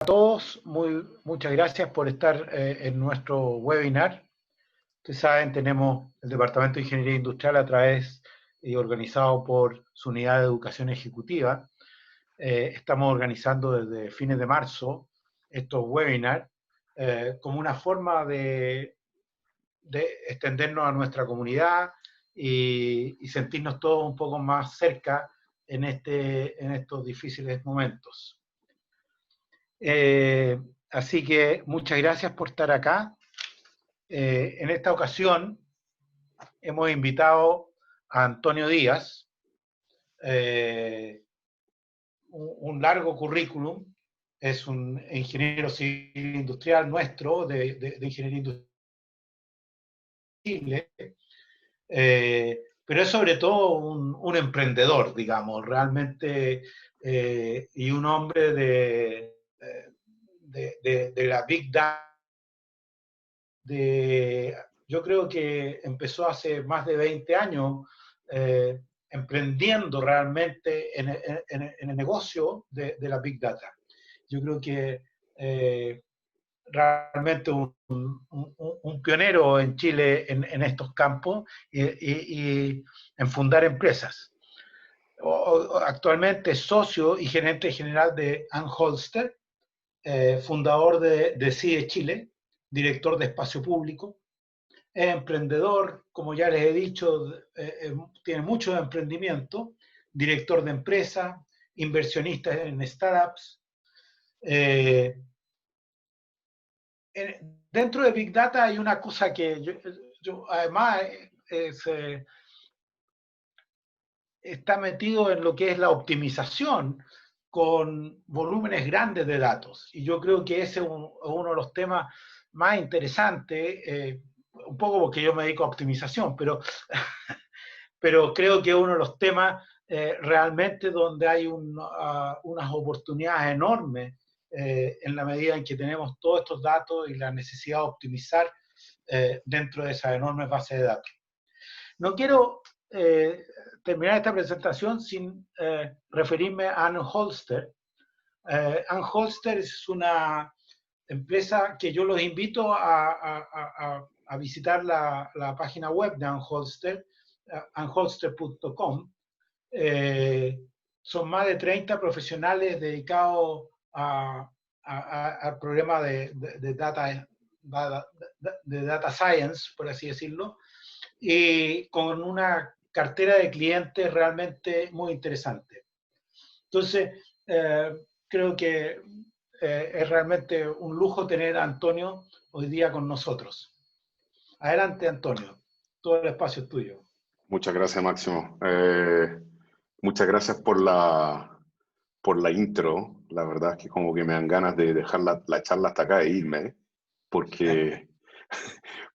A todos, muchas gracias por estar en nuestro webinar. Ustedes saben, tenemos el Departamento de Ingeniería Industrial a través y organizado por su unidad de educación ejecutiva. Estamos organizando desde fines de marzo estos webinars como una forma de extendernos a nuestra comunidad y sentirnos todos un poco más cerca en estos difíciles momentos. Así que muchas gracias por estar acá. En esta ocasión hemos invitado a Antonio Díaz, un largo currículum, es un ingeniero civil industrial nuestro, de Ingeniería Industrial, pero es sobre todo un emprendedor, digamos, realmente, y un hombre de la Big Data. Yo creo que empezó hace más de 20 años emprendiendo realmente en el negocio de la Big Data. Yo creo que realmente un pionero en Chile en estos campos y en fundar empresas. Actualmente es socio y gerente general de Ann Holster, fundador de CIE Chile, director de espacio público, es emprendedor, como ya les he dicho, tiene mucho emprendimiento, director de empresa, inversionista en startups. Dentro de Big Data hay una cosa que yo además está metido en lo que es la optimización con volúmenes grandes de datos. Y yo creo que ese es uno de los temas más interesantes, un poco porque yo me dedico a optimización, pero creo que es uno de los temas realmente donde hay unas oportunidades enormes en la medida en que tenemos todos estos datos y la necesidad de optimizar dentro de esa enorme base de datos. No quiero terminar esta presentación sin referirme a Ann Holster. Ann Holster es una empresa que yo los invito a visitar la página web de Ann Holster, annholster.com. Son más de 30 profesionales dedicados al problema de data science, por así decirlo, y con una cartera de clientes realmente muy interesante. Entonces, creo que es realmente un lujo tener a Antonio hoy día con nosotros. Adelante, Antonio. Todo el espacio es tuyo. Muchas gracias, Máximo. Muchas gracias por la intro. La verdad es que como que me dan ganas de dejar la charla hasta acá e irme, porque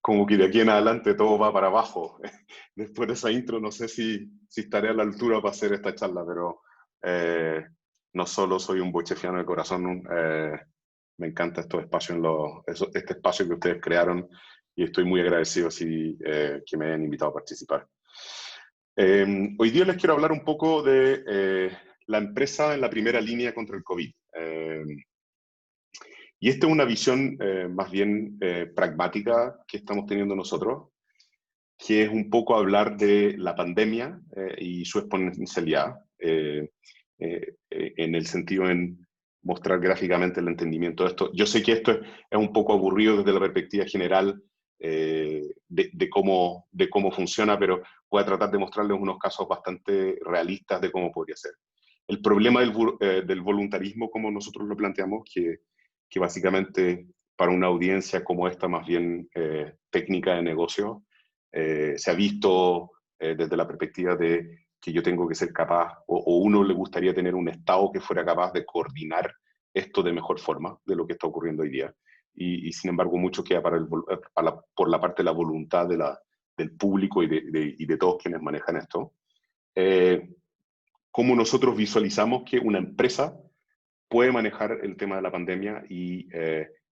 como que de aquí en adelante todo va para abajo. Después de esa intro no sé si estaré a la altura para hacer esta charla, pero no solo soy un bochefiano de corazón, me encanta estos espacios, este espacio que ustedes crearon, y estoy muy agradecido que me hayan invitado a participar. Hoy día les quiero hablar un poco de la empresa en la primera línea contra el COVID. Y esta es una visión más bien pragmática que estamos teniendo nosotros, que es un poco hablar de la pandemia y su exponencialidad, en el sentido en mostrar gráficamente el entendimiento de esto. Yo sé que esto es un poco aburrido desde la perspectiva general de cómo funciona, pero voy a tratar de mostrarles unos casos bastante realistas de cómo podría ser. El problema del voluntarismo, como nosotros lo planteamos, que básicamente para una audiencia como esta, más bien técnica de negocio, se ha visto desde la perspectiva de que yo tengo que ser capaz, o uno le gustaría tener un Estado que fuera capaz de coordinar esto de mejor forma de lo que está ocurriendo hoy día. Y sin embargo, mucho queda por la parte de la voluntad del público y de todos quienes manejan esto. Cómo nosotros visualizamos que una empresa puede manejar el tema de la pandemia y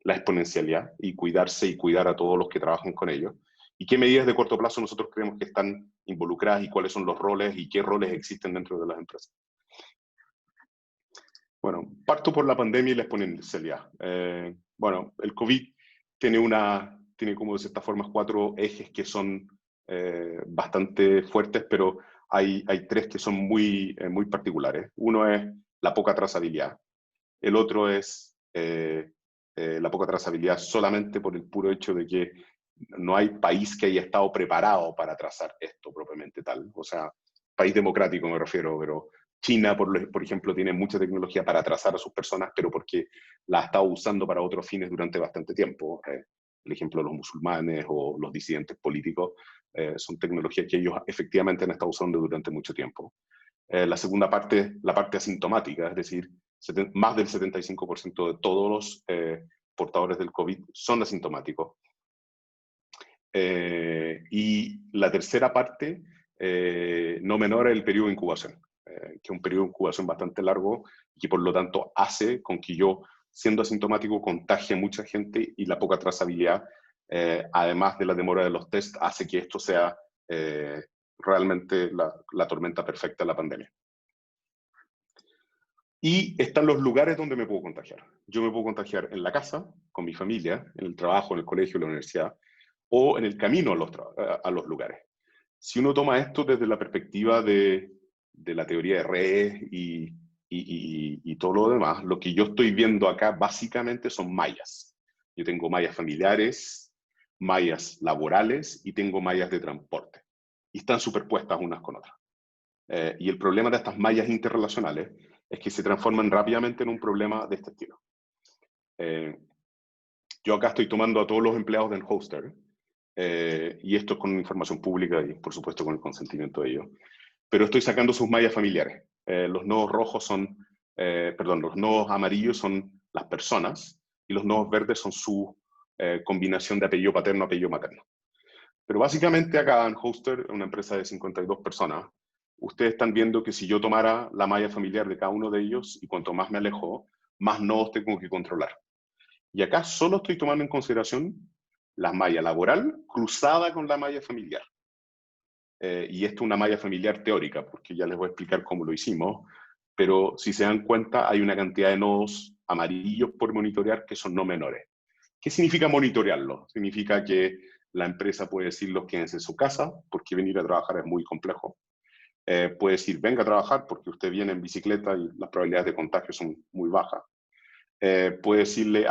la exponencialidad, y cuidarse y cuidar a todos los que trabajan con ellos, y qué medidas de corto plazo nosotros creemos que están involucradas y cuáles son los roles y qué roles existen dentro de las empresas. Bueno, parto por la pandemia y la exponencialidad. Bueno, el COVID tiene como de cierta forma 4 ejes que son bastante fuertes, pero hay 3 que son muy particulares. Uno es la poca trazabilidad. El otro es la poca trazabilidad solamente por el puro hecho de que no hay país que haya estado preparado para trazar esto propiamente tal. O sea, país democrático me refiero, pero China, por ejemplo, tiene mucha tecnología para trazar a sus personas, pero porque la ha estado usando para otros fines durante bastante tiempo. El ejemplo de los musulmanes o los disidentes políticos son tecnologías que ellos efectivamente han estado usando durante mucho tiempo. La segunda parte, la parte asintomática, es decir, más del 75% de todos los portadores del COVID son asintomáticos. Y la tercera parte, no menor, es el periodo de incubación, que es un periodo de incubación bastante largo y que por lo tanto hace con que yo, siendo asintomático, contagie a mucha gente, y la poca trazabilidad, además de la demora de los test, hace que esto sea realmente la tormenta perfecta de la pandemia. Y están los lugares donde me puedo contagiar. Yo me puedo contagiar en la casa, con mi familia, en el trabajo, en el colegio, en la universidad, o en el camino a los lugares. Si uno toma esto desde la perspectiva de la teoría de redes y todo lo demás, lo que yo estoy viendo acá básicamente son mallas. Yo tengo mallas familiares, mallas laborales y tengo mallas de transporte. Y están superpuestas unas con otras. Y el problema de estas mallas interrelacionales es que se transforman rápidamente en un problema de este estilo. Yo acá estoy tomando a todos los empleados del Hoster, y esto es con información pública y por supuesto con el consentimiento de ellos, pero estoy sacando sus mallas familiares. Los nodos rojos son, los nodos amarillos son las personas y los nodos verdes son su combinación de apellido paterno, apellido materno. Pero básicamente acá en Hoster, una empresa de 52 personas, ustedes están viendo que si yo tomara la malla familiar de cada uno de ellos, y cuanto más me alejo, más nodos tengo que controlar. Y acá solo estoy tomando en consideración la malla laboral cruzada con la malla familiar. Y esto es una malla familiar teórica, porque ya les voy a explicar cómo lo hicimos, pero si se dan cuenta hay una cantidad de nodos amarillos por monitorear que son no menores. ¿Qué significa monitorearlo? Significa que la empresa puede decirlos quédense en su casa, porque venir a trabajar es muy complejo. Puede decir venga a trabajar porque usted viene en bicicleta y las probabilidades de contagio son muy bajas. Puede decirle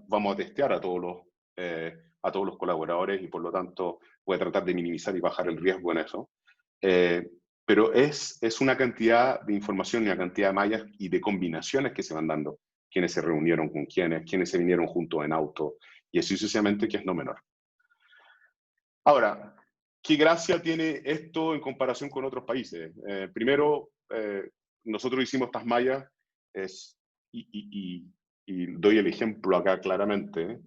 vamos a testear a todos los colaboradores, y por lo tanto puede tratar de minimizar y bajar el riesgo en eso. Pero es una cantidad de información y una cantidad de mallas y de combinaciones que se van dando. Quiénes se reunieron con quiénes se vinieron juntos en auto, y así sucesivamente, que es no menor. Ahora, ¿qué gracia tiene esto en comparación con otros países? Primero, nosotros hicimos estas mallas, y doy el ejemplo acá claramente,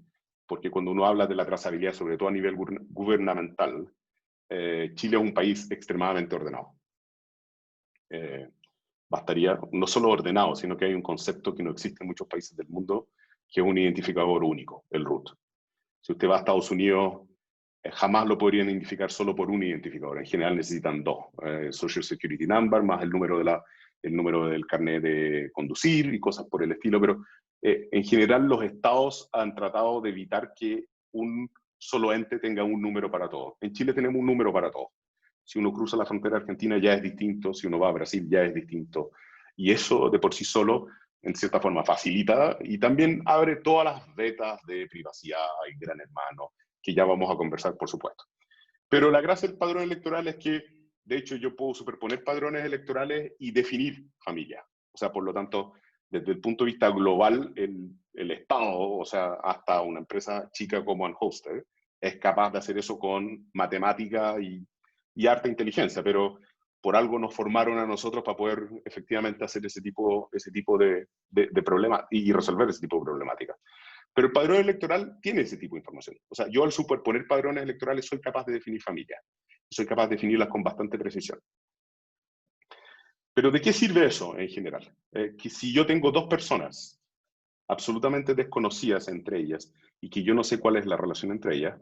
porque cuando uno habla de la trazabilidad, sobre todo a nivel gubernamental, Chile es un país extremadamente ordenado. Bastaría, no solo ordenado, sino que hay un concepto que no existe en muchos países del mundo, que es un identificador único, el RUT. Si usted va a Estados Unidos, jamás lo podrían identificar solo por un identificador. En general necesitan 2, Social Security Number más el número del carnet de conducir y cosas por el estilo, pero en general los estados han tratado de evitar que un solo ente tenga un número para todos. En Chile tenemos un número para todos. Si uno cruza la frontera argentina ya es distinto, si uno va a Brasil ya es distinto. Y eso de por sí solo, en cierta forma, facilita y también abre todas las vetas de privacidad y Gran Hermano, que ya vamos a conversar, por supuesto. Pero la gracia del padrón electoral es que, de hecho, yo puedo superponer padrones electorales y definir familia. O sea, por lo tanto, desde el punto de vista global, el Estado, o sea, hasta una empresa chica como Anhoster, es capaz de hacer eso con matemática y harta inteligencia, pero por algo nos formaron a nosotros para poder efectivamente hacer ese tipo de problemas y resolver ese tipo de problemáticas. Pero el padrón electoral tiene ese tipo de información. O sea, yo al superponer padrones electorales soy capaz de definir familias. Soy capaz de definirlas con bastante precisión. Pero ¿de qué sirve eso en general? Que si yo tengo 2 personas absolutamente desconocidas entre ellas y que yo no sé cuál es la relación entre ellas,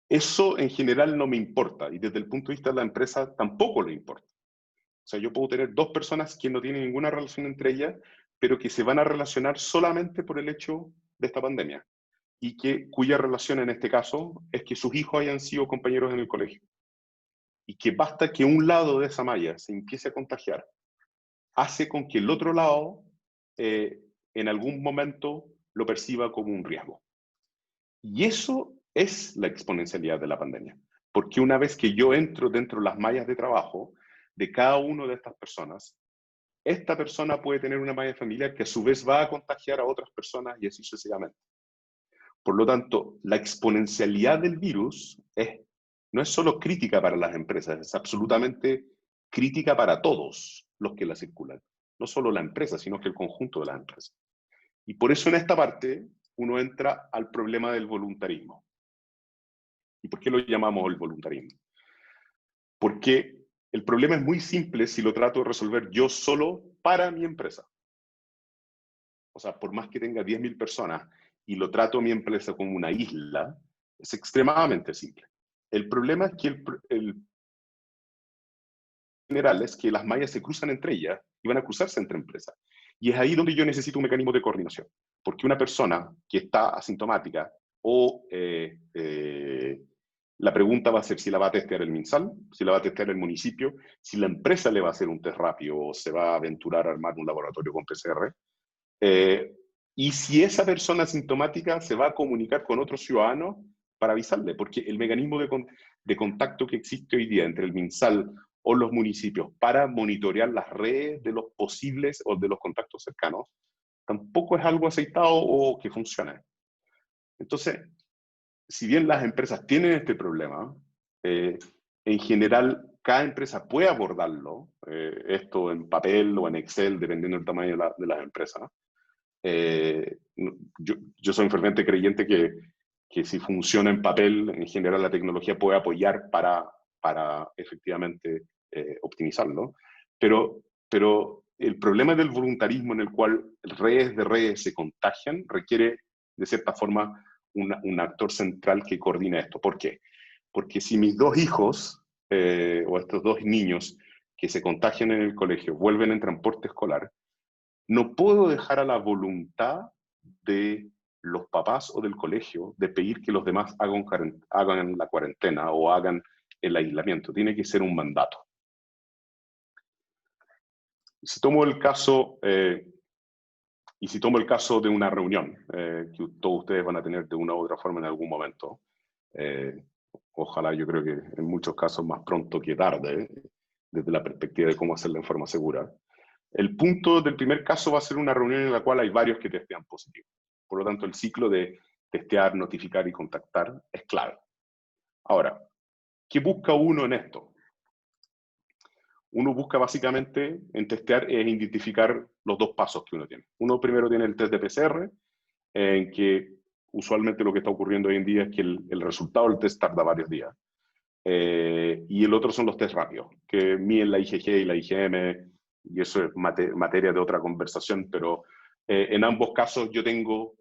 eso en general no me importa, y desde el punto de vista de la empresa tampoco le importa. O sea, yo puedo tener 2 personas que no tienen ninguna relación entre ellas, pero que se van a relacionar solamente por el hecho de esta pandemia, y cuya relación en este caso es que sus hijos hayan sido compañeros en el colegio. Y que basta que un lado de esa malla se empiece a contagiar, hace con que el otro lado en algún momento lo perciba como un riesgo. Y eso es la exponencialidad de la pandemia. Porque una vez que yo entro dentro de las mallas de trabajo de cada una de estas personas, esta persona puede tener una malla familiar que a su vez va a contagiar a otras personas y así sucesivamente. Por lo tanto, la exponencialidad del virus no es solo crítica para las empresas, es absolutamente crítica para todos los que la circulan. No solo la empresa, sino que el conjunto de las empresas. Y por eso en esta parte uno entra al problema del voluntarismo. ¿Y por qué lo llamamos el voluntarismo? Porque el problema es muy simple si lo trato de resolver yo solo para mi empresa. O sea, por más que tenga 10.000 personas y lo trato a mi empresa como una isla, es extremadamente simple. El problema es que el general es que las mallas se cruzan entre ellas y van a cruzarse entre empresas. Y es ahí donde yo necesito un mecanismo de coordinación. Porque una persona que está asintomática o la pregunta va a ser si la va a testear el MinSal, si la va a testear el municipio, si la empresa le va a hacer un test rápido o se va a aventurar a armar un laboratorio con PCR. Y si esa persona asintomática se va a comunicar con otro ciudadano para avisarle, porque el mecanismo de contacto que existe hoy día entre el MinSal o los municipios para monitorear las redes de los posibles o de los contactos cercanos, tampoco es algo aceitado o que funcione. Entonces, si bien las empresas tienen este problema, en general cada empresa puede abordarlo, esto en papel o en Excel, dependiendo del tamaño de las empresas. Yo soy un ferviente creyente que si funciona en papel, en general la tecnología puede apoyar para efectivamente optimizarlo. Pero el problema del voluntarismo en el cual redes de redes se contagian requiere, de cierta forma, un actor central que coordine esto. ¿Por qué? Porque si mis dos hijos o estos dos niños que se contagian en el colegio vuelven en transporte escolar, no puedo dejar a la voluntad de los papás o del colegio de pedir que los demás hagan la cuarentena o hagan el aislamiento. Tiene que ser un mandato. Si tomo el caso, si tomo el caso de una reunión que todos ustedes van a tener de una u otra forma en algún momento, ojalá, yo creo que en muchos casos más pronto que tarde, desde la perspectiva de cómo hacerla en forma segura. El punto del primer caso va a ser una reunión en la cual hay varios que testean positivo. Por lo tanto, el ciclo de testear, notificar y contactar es clave. Ahora, ¿qué busca uno en esto? Uno busca básicamente en testear es identificar los dos pasos que uno tiene. Uno primero tiene el test de PCR, en que usualmente lo que está ocurriendo hoy en día es que el resultado del test tarda varios días. Y el otro son los test rápidos, que miden la IgG y la IgM, y eso es materia de otra conversación, pero en ambos casos yo tengo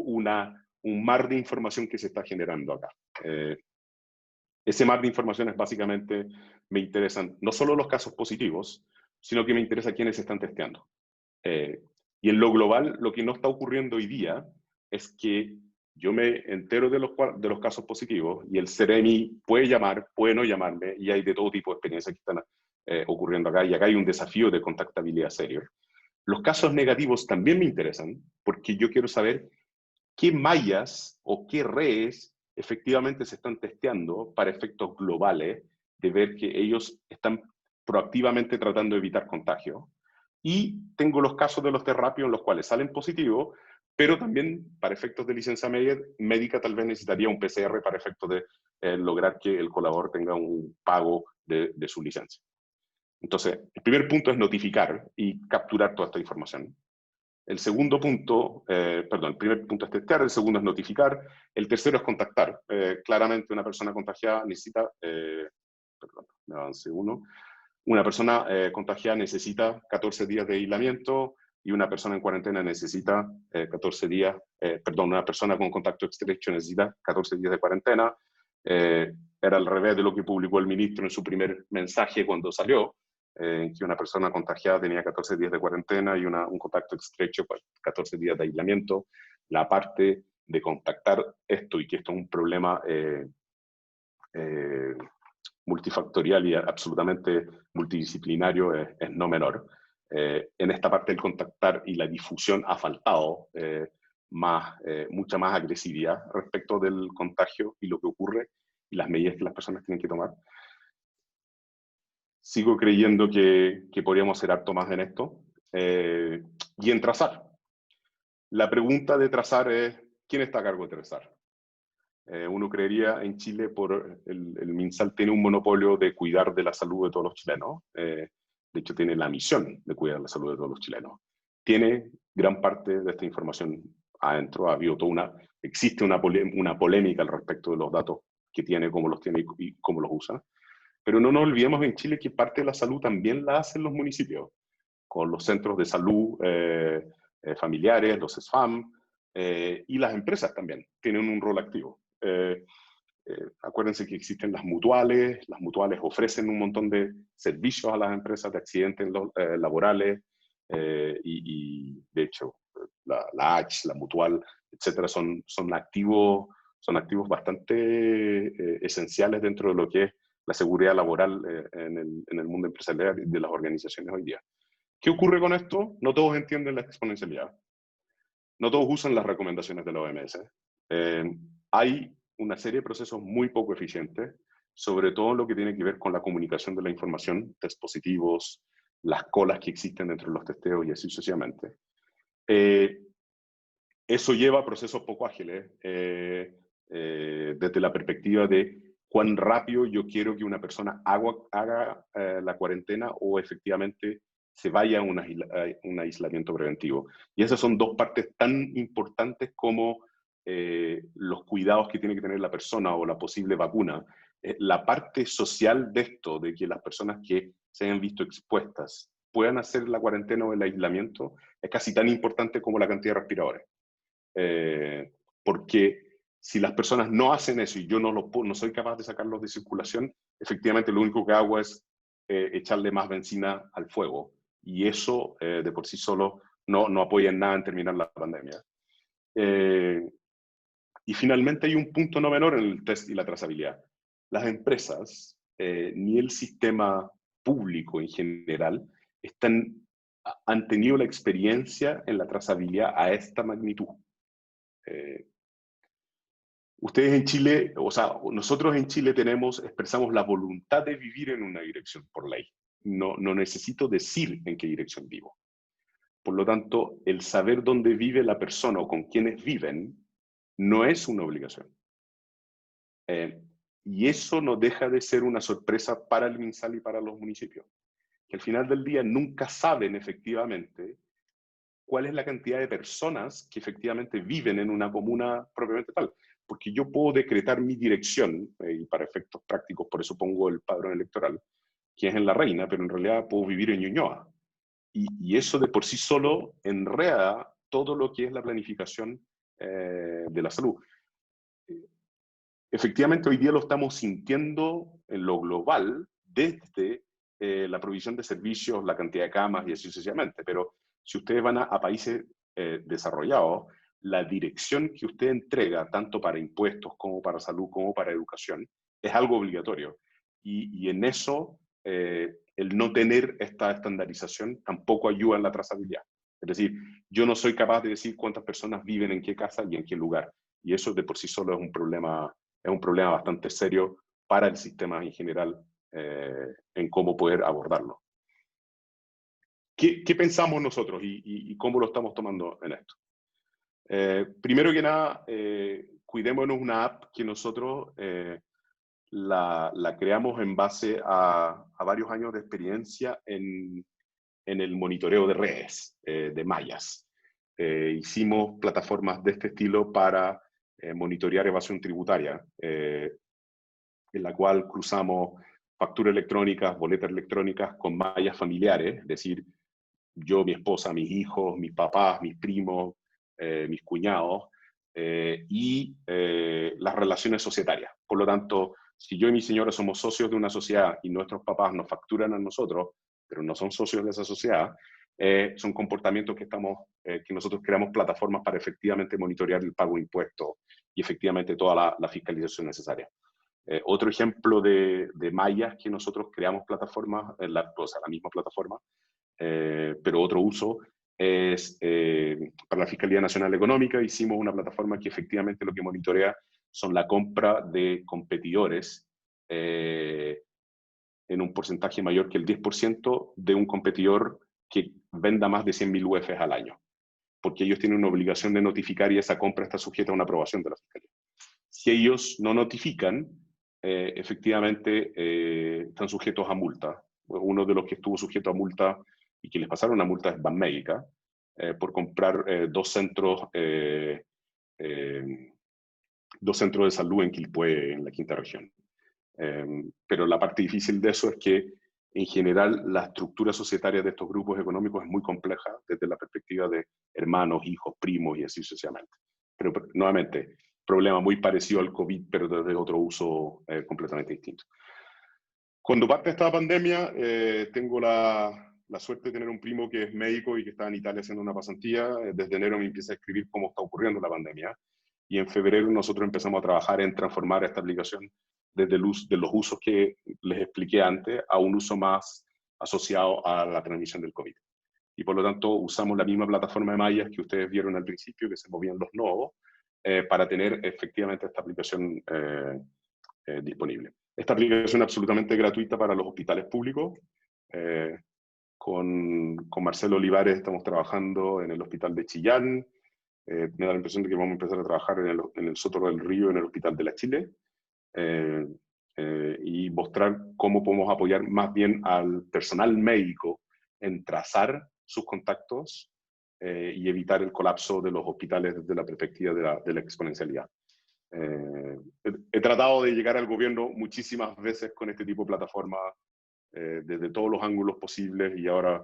un mar de información que se está generando acá. Ese mar de información es básicamente, me interesan no solo los casos positivos, sino que me interesa quiénes se están testeando. Y en lo global, lo que no está ocurriendo hoy día es que yo me entero de los casos positivos y el CEREMI puede llamar, puede no llamarme, y hay de todo tipo de experiencias que están ocurriendo acá, y acá hay un desafío de contactabilidad serio. Los casos negativos también me interesan, porque yo quiero saber qué mallas o qué redes efectivamente se están testeando para efectos globales, de ver que ellos están proactivamente tratando de evitar contagio. Y tengo los casos de los test rápidos en los cuales salen positivos, pero también para efectos de licencia médica tal vez necesitaría un PCR para efectos de lograr que el colaborador tenga un pago de su licencia. Entonces, el primer punto es notificar y capturar toda esta información. El segundo punto, el primer punto es testear, el segundo es notificar, el tercero es contactar. Claramente una persona contagiada necesita, me avance uno, una persona contagiada necesita 14 días de aislamiento y una persona en cuarentena necesita 14 días, una persona con contacto estrecho necesita 14 días de cuarentena. Era al revés de lo que publicó el ministro en su primer mensaje cuando salió. en que una persona contagiada tenía 14 días de cuarentena y un contacto estrecho, 14 días de aislamiento. La parte de contactar esto, y que esto es un problema multifactorial y absolutamente multidisciplinario, es no menor. En esta parte del contactar y la difusión ha faltado mucha más agresividad respecto del contagio y lo que ocurre y las medidas que las personas tienen que tomar. Sigo creyendo que podríamos hacer harto más en esto. Y en trazar. La pregunta de trazar es, ¿quién está a cargo de trazar? Uno creería en Chile, por el MinSal tiene un monopolio de cuidar de la salud de todos los chilenos. De hecho, tiene la misión de cuidar la salud de todos los chilenos. Tiene gran parte de esta información adentro. Ha habido existe una polémica al respecto de los datos que tiene, cómo los tiene y cómo los usa. Pero no nos olvidemos en Chile que parte de la salud también la hacen los municipios, con los centros de salud familiares, los SFAM, y las empresas también tienen un rol activo. Acuérdense que existen las mutuales ofrecen un montón de servicios a las empresas de accidentes laborales, y de hecho la H, la mutual, etcétera, son activos bastante esenciales dentro de lo que es la seguridad laboral en el mundo empresarial y de las organizaciones hoy día. ¿Qué ocurre con esto? No todos entienden la exponencialidad. No todos usan las recomendaciones de la OMS. Hay una serie de procesos muy poco eficientes, sobre todo en lo que tiene que ver con la comunicación de la información, test positivos, las colas que existen dentro de los testeos y así sucesivamente. Eso lleva a procesos poco ágiles, desde la perspectiva de cuán rápido yo quiero que una persona haga la cuarentena o efectivamente se vaya a un aislamiento preventivo. Y esas son dos partes tan importantes como los cuidados que tiene que tener la persona o la posible vacuna. La parte social de esto, de que las personas que se hayan visto expuestas puedan hacer la cuarentena o el aislamiento, es casi tan importante como la cantidad de respiradores. Porque si las personas no hacen eso y yo no soy capaz de sacarlos de circulación, efectivamente lo único que hago es echarle más benzina al fuego. Y eso de por sí solo no apoya en nada en terminar la pandemia. Y finalmente hay un punto no menor en el test y la trazabilidad. Las empresas, ni el sistema público en general, han tenido la experiencia en la trazabilidad a esta magnitud. Ustedes en Chile, o sea, nosotros en Chile expresamos la voluntad de vivir en una dirección por ley. No necesito decir en qué dirección vivo. Por lo tanto, el saber dónde vive la persona o con quiénes viven no es una obligación. Y eso no deja de ser una sorpresa para el MinSal y para los municipios, que al final del día nunca saben efectivamente cuál es la cantidad de personas que efectivamente viven en una comuna propiamente tal. Porque yo puedo decretar mi dirección, y para efectos prácticos, por eso pongo el padrón electoral, que es en La Reina, pero en realidad puedo vivir en Ñuñoa. Y eso de por sí solo enreda todo lo que es la planificación de la salud. Efectivamente, hoy día lo estamos sintiendo en lo global desde la provisión de servicios, la cantidad de camas y así sucesivamente, pero si ustedes van a países desarrollados, la dirección que usted entrega, tanto para impuestos como para salud, como para educación, es algo obligatorio. Y en eso, el no tener esta estandarización tampoco ayuda en la trazabilidad. Es decir, yo no soy capaz de decir cuántas personas viven en qué casa y en qué lugar. Y eso de por sí solo es un problema bastante serio para el sistema en general, en cómo poder abordarlo. ¿Qué pensamos nosotros y cómo lo estamos tomando en esto? Primero que nada, cuidémonos una app que nosotros la creamos en base a varios años de experiencia en el monitoreo de redes, de mallas. Hicimos plataformas de este estilo para monitorear evasión tributaria, en la cual cruzamos facturas electrónicas, boletas electrónicas con mallas familiares, es decir, yo, mi esposa, mis hijos, mis papás, mis primos, mis cuñados, y las relaciones societarias. Por lo tanto, si yo y mi señora somos socios de una sociedad y nuestros papás nos facturan a nosotros, pero no son socios de esa sociedad, son comportamientos que nosotros creamos plataformas para efectivamente monitorear el pago de impuestos y efectivamente toda la fiscalización necesaria. Otro ejemplo de mallas que nosotros creamos plataformas, la misma plataforma, pero otro uso es para la Fiscalía Nacional Económica. Hicimos una plataforma que efectivamente lo que monitorea son la compra de competidores en un porcentaje mayor que el 10% de un competidor que venda más de 100.000 UFs al año, porque ellos tienen una obligación de notificar y esa compra está sujeta a una aprobación de la Fiscalía. Si ellos no notifican, efectivamente están sujetos a multa. Uno de los que estuvo sujeto a multa y que les pasaron una multa es Banmédica, por comprar dos centros de salud en Quilpué, en la quinta región. Pero la parte difícil de eso es que, en general, la estructura societaria de estos grupos económicos es muy compleja desde la perspectiva de hermanos, hijos, primos y así sucesivamente. Pero nuevamente, problema muy parecido al COVID, pero desde otro uso completamente distinto. Cuando parte esta pandemia, tengo la suerte de tener un primo que es médico y que está en Italia haciendo una pasantía. Desde enero me empieza a escribir cómo está ocurriendo la pandemia. Y en febrero nosotros empezamos a trabajar en transformar esta aplicación desde de los usos que les expliqué antes a un uso más asociado a la transmisión del COVID. Y por lo tanto usamos la misma plataforma de mallas que ustedes vieron al principio, que se movían los nodos, para tener efectivamente esta aplicación disponible. Esta aplicación es absolutamente gratuita para los hospitales públicos. Con Marcelo Olivares estamos trabajando en el hospital de Chillán. Me da la impresión de que vamos a empezar a trabajar en el Soto del Río, en el Hospital de la Chile, y mostrar cómo podemos apoyar más bien al personal médico en trazar sus contactos y evitar el colapso de los hospitales desde la perspectiva de la exponencialidad. He tratado de llegar al gobierno muchísimas veces con este tipo de plataformas desde todos los ángulos posibles y ahora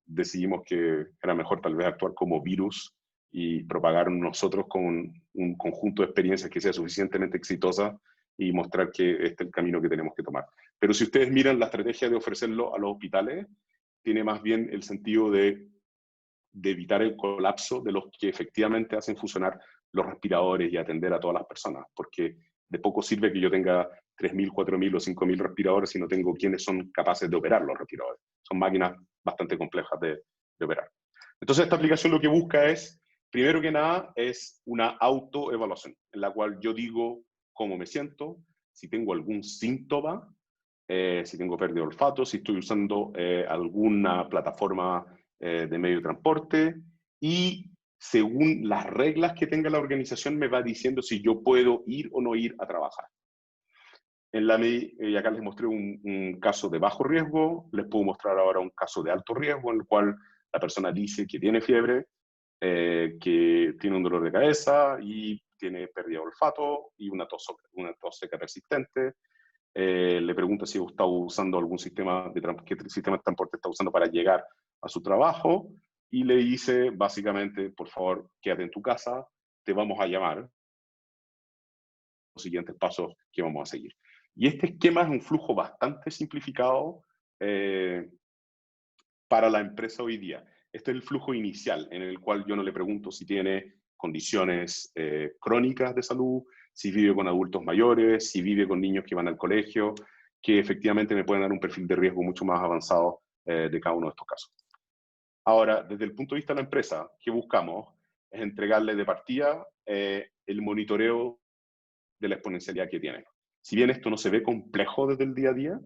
decidimos que era mejor tal vez actuar como virus y propagar nosotros con un conjunto de experiencias que sea suficientemente exitosa y mostrar que este es el camino que tenemos que tomar. Pero si ustedes miran la estrategia de ofrecerlo a los hospitales, tiene más bien el sentido de evitar el colapso de los que efectivamente hacen funcionar los respiradores y atender a todas las personas, porque de poco sirve que yo tenga 3.000, 4.000 o 5.000 respiradores si no tengo quienes son capaces de operar los respiradores. Son máquinas bastante complejas de operar. Entonces esta aplicación lo que busca es, primero que nada, es una autoevaluación, en la cual yo digo cómo me siento, si tengo algún síntoma, si tengo pérdida de olfato, si estoy usando alguna plataforma de medio de transporte, y según las reglas que tenga la organización me va diciendo si yo puedo ir o no ir a trabajar. Y acá les mostré un caso de bajo riesgo, les puedo mostrar ahora un caso de alto riesgo en el cual la persona dice que tiene fiebre, que tiene un dolor de cabeza y tiene pérdida de olfato y una tos seca persistente. Le pregunta si está usando algún sistema qué sistema de transporte está usando para llegar a su trabajo y le dice básicamente, por favor, quédate en tu casa, te vamos a llamar. Los siguientes pasos que vamos a seguir. Y este esquema es un flujo bastante simplificado para la empresa hoy día. Este es el flujo inicial, en el cual yo no le pregunto si tiene condiciones crónicas de salud, si vive con adultos mayores, si vive con niños que van al colegio, que efectivamente me pueden dar un perfil de riesgo mucho más avanzado de cada uno de estos casos. Ahora, desde el punto de vista de la empresa, ¿qué buscamos? Es entregarle de partida el monitoreo de la exponencialidad que tiene. Si bien esto no se ve complejo desde el día a día,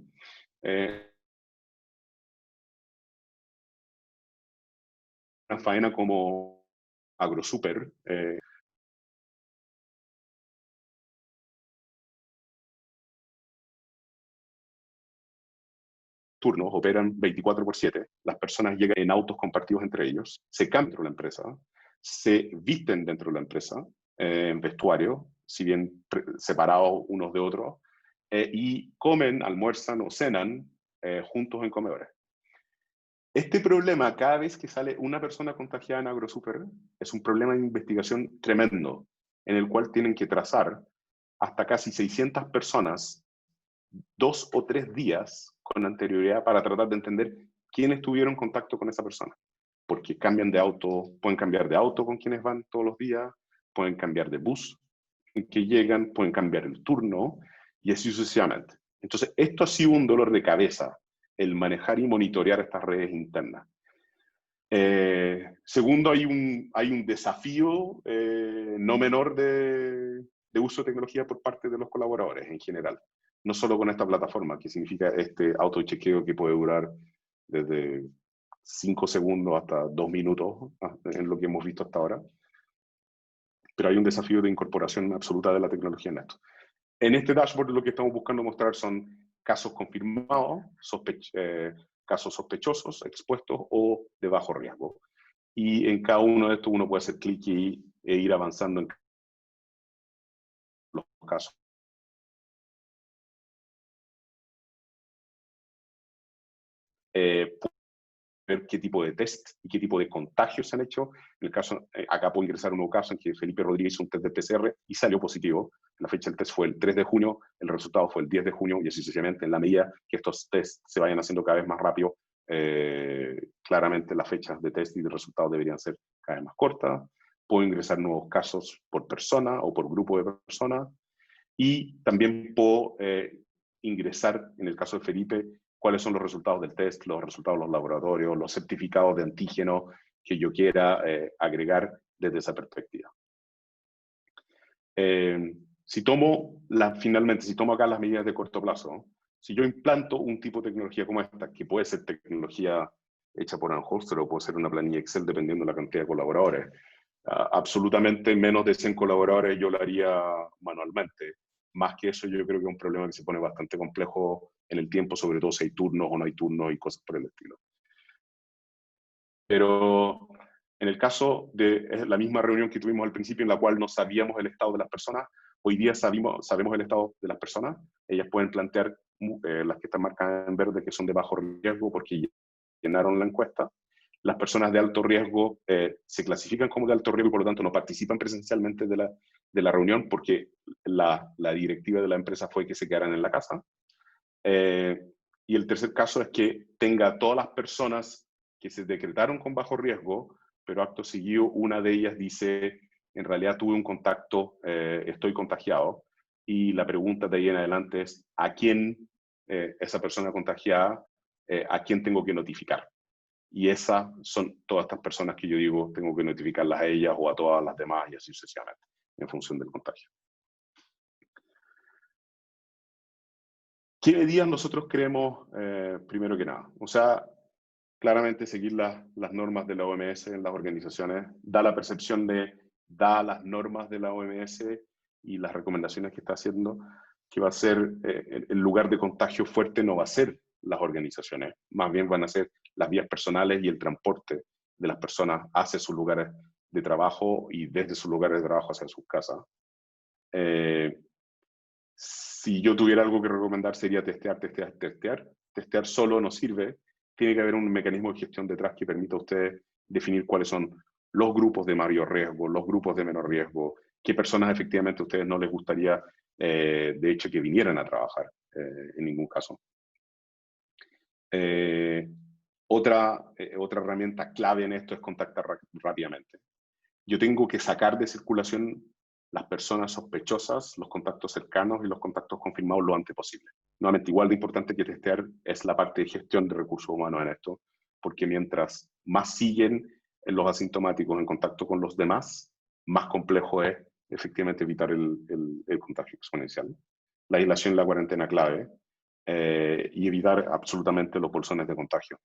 una faena como AgroSuper, turnos, operan 24/7, las personas llegan en autos compartidos entre ellos, se cambian dentro de la empresa, se visten dentro de la empresa, en vestuario, si bien separados unos de otros, y comen, almuerzan o cenan juntos en comedores. Este problema, cada vez que sale una persona contagiada en AgroSuper, es un problema de investigación tremendo, en el cual tienen que trazar hasta casi 600 personas 2 o 3 días con anterioridad para tratar de entender quiénes tuvieron contacto con esa persona. Porque cambian de auto, pueden cambiar de auto con quienes van todos los días, pueden cambiar de bus en que llegan, pueden cambiar el turno, y así sucesivamente. Entonces, esto ha sido un dolor de cabeza, el manejar y monitorear estas redes internas. Segundo, hay un desafío no menor de uso de tecnología por parte de los colaboradores en general. No solo con esta plataforma, que significa este autochequeo que puede durar desde 5 segundos hasta 2 minutos, en lo que hemos visto hasta ahora. Pero hay un desafío de incorporación absoluta de la tecnología en esto. En este dashboard lo que estamos buscando mostrar son casos confirmados, casos sospechosos, expuestos o de bajo riesgo. Y en cada uno de estos uno puede hacer clic e ir avanzando en los casos. Ver qué tipo de test y qué tipo de contagios se han hecho. En el caso, acá puedo ingresar un nuevo caso en que Felipe Rodríguez hizo un test de PCR y salió positivo. La fecha del test fue el 3 de junio, el resultado fue el 10 de junio, y así sucesivamente. En la medida que estos tests se vayan haciendo cada vez más rápido, claramente las fechas de test y de resultados deberían ser cada vez más cortas. Puedo ingresar nuevos casos por persona o por grupo de personas. Y también puedo ingresar, en el caso de Felipe, cuáles son los resultados del test, los resultados de los laboratorios, los certificados de antígeno que yo quiera agregar desde esa perspectiva. Finalmente, si tomo acá las medidas de corto plazo, si yo implanto un tipo de tecnología como esta, que puede ser tecnología hecha por Anholster o puede ser una planilla Excel dependiendo de la cantidad de colaboradores, absolutamente menos de 100 colaboradores yo lo haría manualmente. Más que eso, yo creo que es un problema que se pone bastante complejo en el tiempo, sobre todo si hay turnos o no hay turnos y cosas por el estilo. Pero en el caso de la misma reunión que tuvimos al principio, en la cual no sabíamos el estado de las personas, hoy día sabemos el estado de las personas. Ellas pueden plantear, las que están marcadas en verde, que son de bajo riesgo porque llenaron la encuesta. Las personas de alto riesgo se clasifican como de alto riesgo y por lo tanto no participan presencialmente de la reunión porque la directiva de la empresa fue que se quedaran en la casa. Y el tercer caso es que tenga todas las personas que se decretaron con bajo riesgo, pero acto seguido una de ellas dice, en realidad tuve un contacto, estoy contagiado, y la pregunta de ahí en adelante es, ¿a quién esa persona contagiada, a quién tengo que notificar? Y esas son todas estas personas que yo digo, tengo que notificarlas a ellas o a todas las demás y así sucesivamente, en función del contagio. ¿Qué medidas nosotros creemos, primero que nada? O sea, claramente seguir las normas de la OMS en las organizaciones da la percepción da las normas de la OMS y las recomendaciones que está haciendo, que va a ser, el lugar de contagio fuerte no va a ser las organizaciones, más bien van a ser las vías personales y el transporte de las personas hacia sus lugares de trabajo y desde sus lugares de trabajo hacia sus casas. Si yo tuviera algo que recomendar sería testear. Testear solo no sirve. Tiene que haber un mecanismo de gestión detrás que permita a ustedes definir cuáles son los grupos de mayor riesgo, los grupos de menor riesgo, qué personas efectivamente a ustedes no les gustaría, de hecho, que vinieran a trabajar, en ningún caso. Otra herramienta clave en esto es contactar rápidamente. Yo tengo que sacar de circulación las personas sospechosas, los contactos cercanos y los contactos confirmados lo antes posible. Nuevamente, igual de importante que testear es la parte de gestión de recursos humanos en esto, porque mientras más siguen los asintomáticos en contacto con los demás, más complejo es efectivamente evitar el contagio exponencial. La aislación y la cuarentena clave, y evitar absolutamente los bolsones de contagio.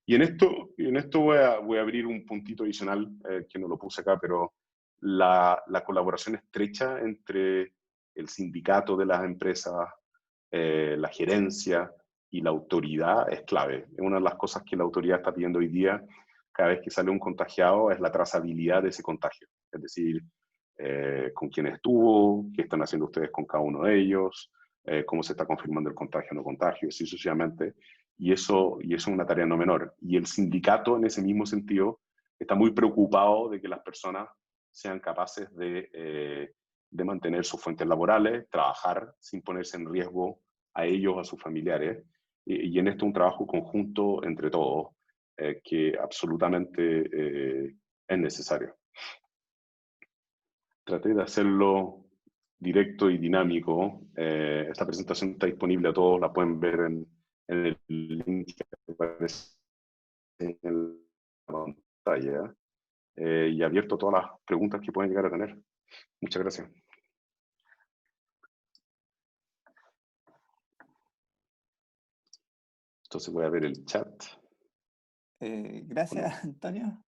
Y en esto voy a abrir un puntito adicional, que no lo puse acá, pero la colaboración estrecha entre el sindicato de las empresas, la gerencia y la autoridad es clave. Una de las cosas que la autoridad está pidiendo hoy día, cada vez que sale un contagiado, es la trazabilidad de ese contagio. Es decir, con quién estuvo, qué están haciendo ustedes con cada uno de ellos, cómo se está confirmando el contagio o no contagio, así sucesivamente. Y eso es una tarea no menor. Y el sindicato, en ese mismo sentido, está muy preocupado de que las personas sean capaces de mantener sus fuentes laborales, trabajar sin ponerse en riesgo a ellos o a sus familiares. y en esto un trabajo conjunto entre todos que absolutamente es necesario. Traté de hacerlo directo y dinámico. Esta presentación está disponible a todos, la pueden ver en el link que aparece en la pantalla, y abierto a todas las preguntas que pueden llegar a tener. Muchas gracias. Entonces voy a ver el chat. Gracias, Antonio.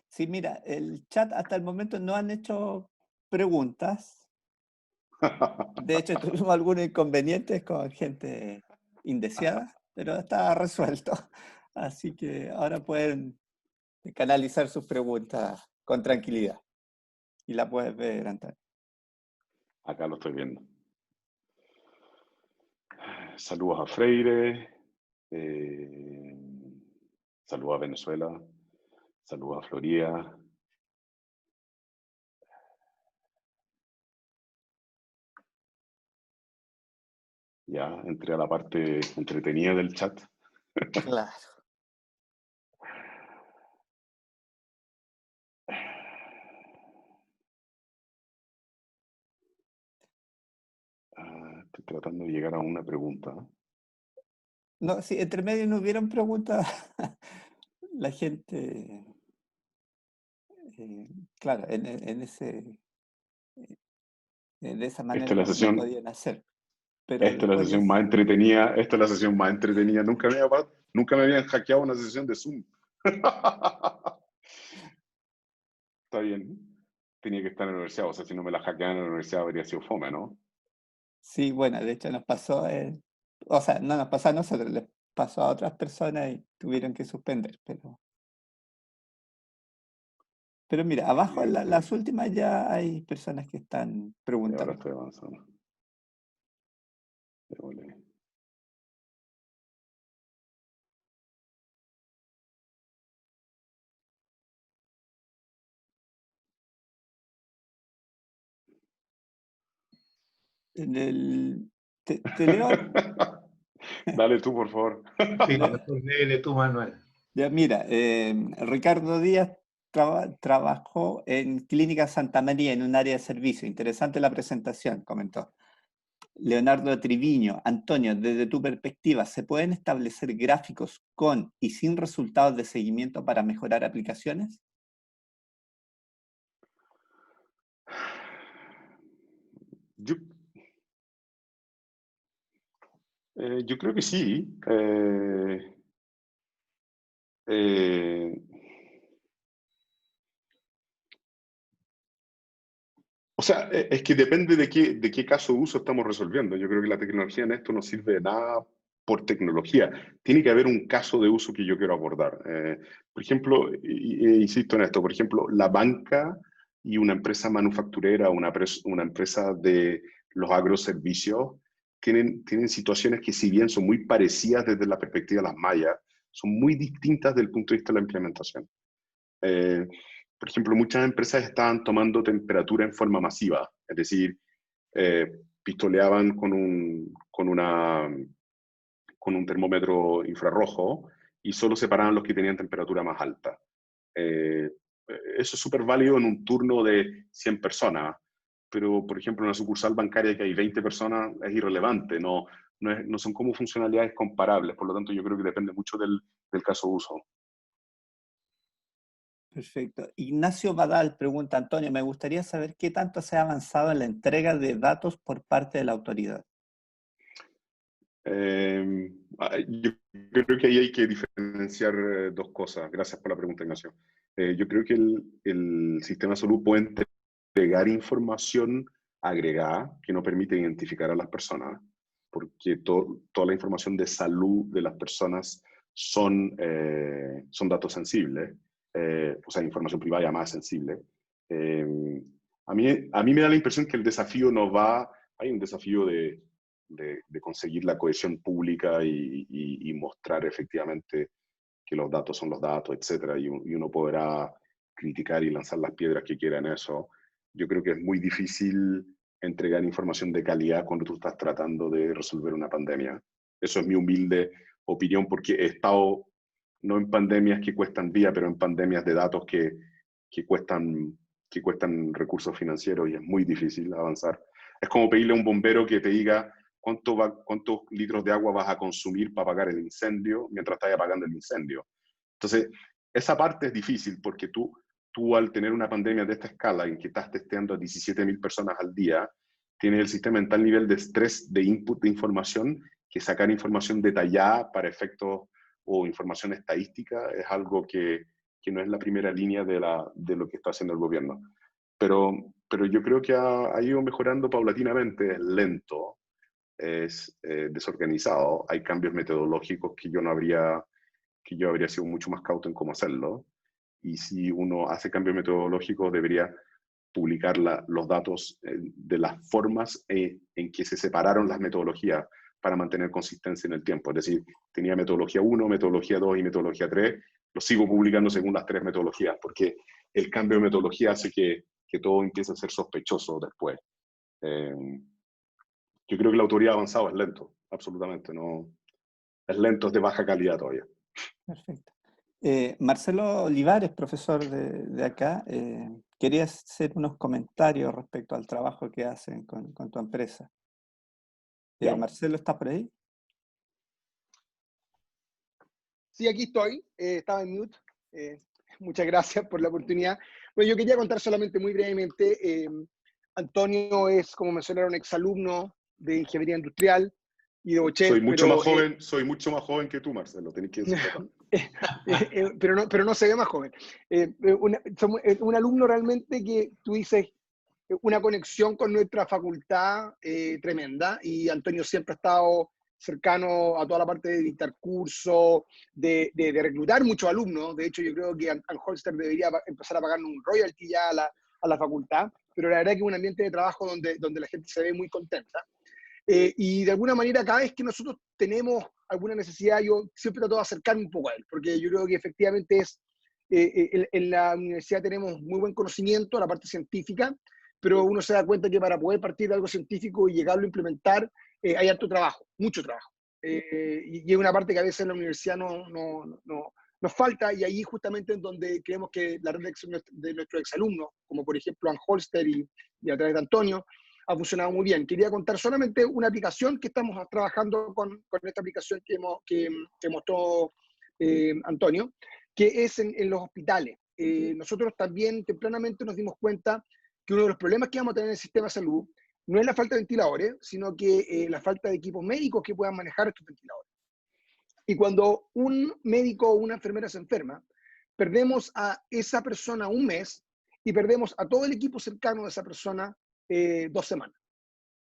Sí, mira, el chat hasta el momento no han hecho preguntas. De hecho, tuvimos algunos inconvenientes con gente indeseada, pero está resuelto. Así que ahora pueden canalizar sus preguntas con tranquilidad. Y la puedes ver, Antonio. Acá lo estoy viendo. Saludos a Freire. Saludos a Venezuela. Saludos a Florida. Ya entré a la parte entretenida del chat. Claro. Estoy tratando de llegar a una pregunta. No, si entre medio no hubieran preguntas, la gente, claro, de esa manera Esta es la lo sesión, podían hacer. Pero esta es la después sesión más entretenida. Esta es la sesión más entretenida. Nunca me habían hackeado una sesión de Zoom. Está bien. Tenía que estar en la universidad. O sea, si no me la hackeaban en la universidad habría sido fome, ¿no? Sí, bueno, de hecho nos pasó, o sea, no nos pasó a nosotros, les pasó a otras personas y tuvieron que suspender, pero mira, abajo en las últimas ya hay personas que están Y ahora preguntando. estoy avanzando. Démosle. Te leo, Dale tú, por favor. Sí, mejor léele tú, Manuel. ya mira, Ricardo Díaz trabajó en Clínica Santa María en un área de servicio. Interesante la presentación, comentó. Leonardo Triviño, Antonio, desde tu perspectiva, ¿se pueden establecer gráficos con y sin resultados de seguimiento para mejorar aplicaciones? Yo creo que sí. O sea, es que depende de qué caso de uso estamos resolviendo. Yo creo que la tecnología en esto no sirve de nada por tecnología. Tiene que haber un caso de uso que yo quiero abordar. Por ejemplo, insisto en esto, por ejemplo, la banca y una empresa manufacturera, una empresa de los agroservicios, tienen situaciones que si bien son muy parecidas desde la perspectiva de las mallas, son muy distintas desde el punto de vista de la implementación. Por ejemplo, muchas empresas estaban tomando temperatura en forma masiva, es decir, pistoleaban con un termómetro infrarrojo y solo separaban los que tenían temperatura más alta. Eso es súper válido en un turno de 100 personas, pero por ejemplo en una sucursal bancaria que hay 20 personas es irrelevante, no son como funcionalidades comparables, por lo tanto yo creo que depende mucho del caso de uso. Perfecto. Ignacio Badal pregunta, Antonio, me gustaría saber qué tanto se ha avanzado en la entrega de datos por parte de la autoridad. Yo creo que ahí hay que diferenciar dos cosas. Gracias por la pregunta, Ignacio. Yo creo que el sistema de salud puede entregar información agregada que no permite identificar a las personas, porque toda la información de salud de las personas son datos sensibles, o sea, información privada llamada sensible. A mí me da la impresión que el desafío no va, hay un desafío de conseguir la cohesión pública y mostrar efectivamente que los datos son los datos, etcétera, y uno podrá criticar y lanzar las piedras que quiera en eso. Yo creo que es muy difícil entregar información de calidad cuando tú estás tratando de resolver una pandemia. Eso es mi humilde opinión, porque he estado no en pandemias que cuestan vida, pero en pandemias de datos que cuestan recursos financieros, y es muy difícil avanzar. Es como pedirle a un bombero que te diga cuántos litros de agua vas a consumir para apagar el incendio mientras estás apagando el incendio. Entonces, esa parte es difícil porque tú al tener una pandemia de esta escala en que estás testeando a 17.000 personas al día, tienes el sistema en tal nivel de estrés de input de información que sacar información detallada para efectos o información estadística es algo que no es la primera línea de lo que está haciendo el gobierno. Pero yo creo que ha ido mejorando paulatinamente, es lento, es desorganizado, hay cambios metodológicos que yo habría sido mucho más cauto en cómo hacerlo, y si uno hace cambios metodológicos debería publicar los datos de las formas en que se separaron las metodologías para mantener consistencia en el tiempo. Es decir, tenía metodología 1, metodología 2 y metodología 3, lo sigo publicando según las 3 metodologías, porque el cambio de metodología hace que todo empiece a ser sospechoso después. Yo creo que la autoridad avanzada es lento, absolutamente, no, es lento, es de baja calidad todavía. Perfecto. Marcelo Olivares, profesor de acá, quería hacer unos comentarios respecto al trabajo que hacen con tu empresa. Marcelo, ¿estás por ahí? Sí, aquí estoy. Estaba en mute. Muchas gracias por la oportunidad. Bueno, yo quería contar solamente muy brevemente. Antonio es, como mencionaron, exalumno de Ingeniería Industrial y de Bochel. Soy mucho más joven que tú, Marcelo, tenés que decirlo. pero no se ve más joven. Un alumno realmente que tú dices, una conexión con nuestra facultad tremenda, y Antonio siempre ha estado cercano a toda la parte de dictar cursos, de reclutar muchos alumnos. De hecho, yo creo que Anholster debería empezar a pagar un royalty ya a la facultad, pero la verdad que es un ambiente de trabajo donde la gente se ve muy contenta. Y de alguna manera, cada vez que nosotros tenemos alguna necesidad, yo siempre trato de acercarme un poco a él, porque yo creo que efectivamente en la universidad tenemos muy buen conocimiento, la parte científica, pero uno se da cuenta que para poder partir de algo científico y llegarlo a implementar, hay harto trabajo, mucho trabajo. Y es una parte que a veces en la universidad nos falta, y ahí justamente en donde creemos que la red de nuestros exalumnos, como por ejemplo Anholster y a través de Antonio, ha funcionado muy bien. Quería contar solamente una aplicación que estamos trabajando con esta aplicación que mostró Antonio, que es en los hospitales. Nosotros también tempranamente nos dimos cuenta que uno de los problemas que vamos a tener en el sistema de salud no es la falta de ventiladores, sino que la falta de equipos médicos que puedan manejar estos ventiladores. Y cuando un médico o una enfermera se enferma, perdemos a esa persona un mes y perdemos a todo el equipo cercano de esa persona 2 semanas.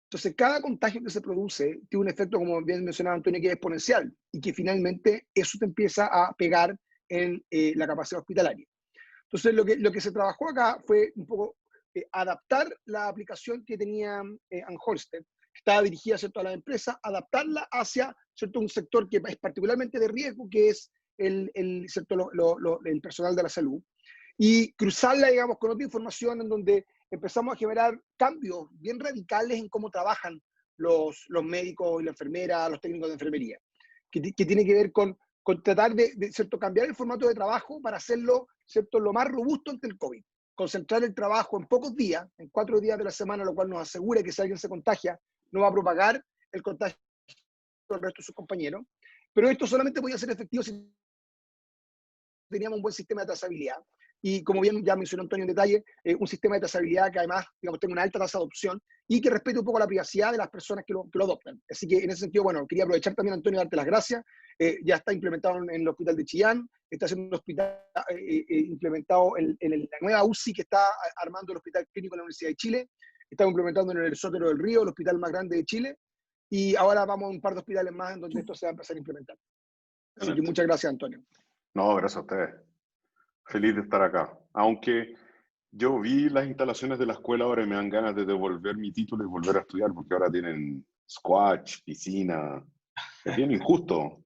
Entonces, cada contagio que se produce tiene un efecto, como bien mencionaba Antonio, que es exponencial, y que finalmente eso te empieza a pegar en la capacidad hospitalaria. Entonces, lo que se trabajó acá fue un poco adaptar la aplicación que tenía Anholster, que estaba dirigida, ¿cierto?, a la empresa, adaptarla hacia, ¿cierto?, un sector que es particularmente de riesgo, que es el personal de la salud, y cruzarla, digamos, con otra información en donde empezamos a generar cambios bien radicales en cómo trabajan los médicos y la enfermera, los técnicos de enfermería, que tiene que ver con tratar de ¿cierto?, cambiar el formato de trabajo para hacerlo, ¿cierto?, lo más robusto ante el COVID. Concentrar el trabajo en pocos días, en 4 días de la semana, lo cual nos asegura que si alguien se contagia, no va a propagar el contagio al resto de sus compañeros. Pero esto solamente podía ser efectivo si teníamos un buen sistema de trazabilidad. Y como bien ya mencionó Antonio en detalle, un sistema de trazabilidad que además, digamos, tenga una alta tasa de adopción y que respete un poco la privacidad de las personas que lo adoptan. Así que en ese sentido, bueno, quería aprovechar también, Antonio, darte las gracias. Ya está implementado en el hospital de Chillán, está siendo implementado en la nueva UCI que está armando el Hospital Clínico de la Universidad de Chile, está implementando en el Sotero del Río, el hospital más grande de Chile, y ahora vamos a un par de hospitales más en donde esto se va a empezar a implementar. Así que muchas gracias, Antonio. No, gracias a ustedes. Feliz de estar acá. Aunque yo vi las instalaciones de la escuela ahora y me dan ganas de devolver mi título y volver a estudiar, porque ahora tienen squash, piscina. Es bien injusto.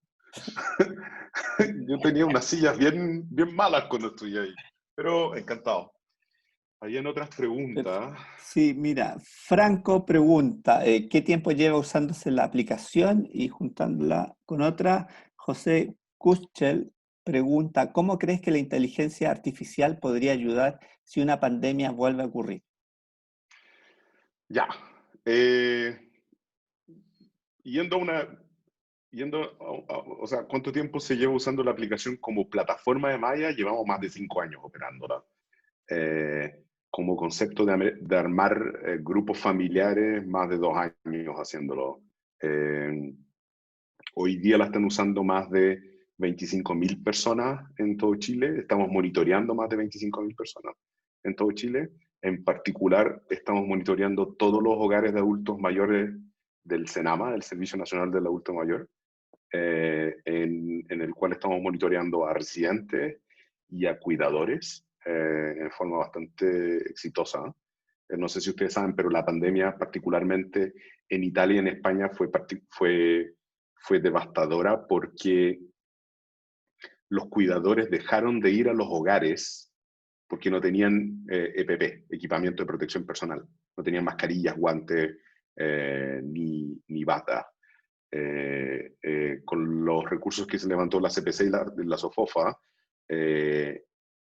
Yo tenía unas sillas bien malas cuando estudié ahí, pero encantado. Habían otras preguntas. Sí, mira, Franco pregunta, ¿qué tiempo lleva usándose la aplicación? Y juntándola con otra, José Kuschel pregunta, ¿cómo crees que la inteligencia artificial podría ayudar si una pandemia vuelve a ocurrir? Ya. Yendo a una... o sea, ¿cuánto tiempo se lleva usando la aplicación como plataforma de malla? Llevamos más de 5 años operándola. Como concepto de armar grupos familiares, más de 2 años haciéndolo. Hoy día la están usando más de 25.000 personas en todo Chile. Estamos monitoreando más de 25.000 personas en todo Chile. En particular, estamos monitoreando todos los hogares de adultos mayores del SENAMA, del Servicio Nacional del Adulto Mayor, en el cual estamos monitoreando a residentes y a cuidadores en forma bastante exitosa. No sé si ustedes saben, pero la pandemia, particularmente en Italia y en España, fue devastadora porque los cuidadores dejaron de ir a los hogares porque no tenían EPP, equipamiento de protección personal. No tenían mascarillas, guantes, ni bata. Con los recursos que se levantó la CPC y la SOFOFA,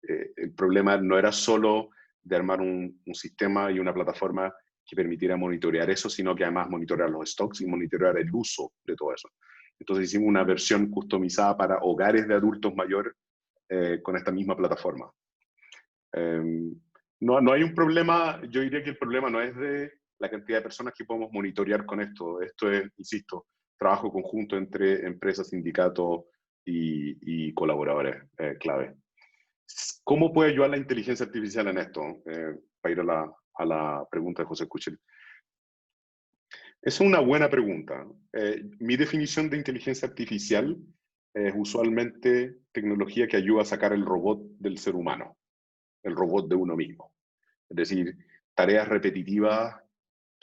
el problema no era solo de armar un sistema y una plataforma que permitiera monitorear eso, sino que además monitorear los stocks y monitorear el uso de todo eso. Entonces hicimos una versión customizada para hogares de adultos mayores con esta misma plataforma. No hay un problema, yo diría que el problema no es de la cantidad de personas que podemos monitorear con esto. Esto es, insisto, trabajo conjunto entre empresas, sindicatos y colaboradores clave. ¿Cómo puede ayudar la inteligencia artificial en esto? Para ir a la pregunta de José Kuschel. Es una buena pregunta. Mi definición de inteligencia artificial es usualmente tecnología que ayuda a sacar el robot del ser humano, el robot de uno mismo. Es decir, tareas repetitivas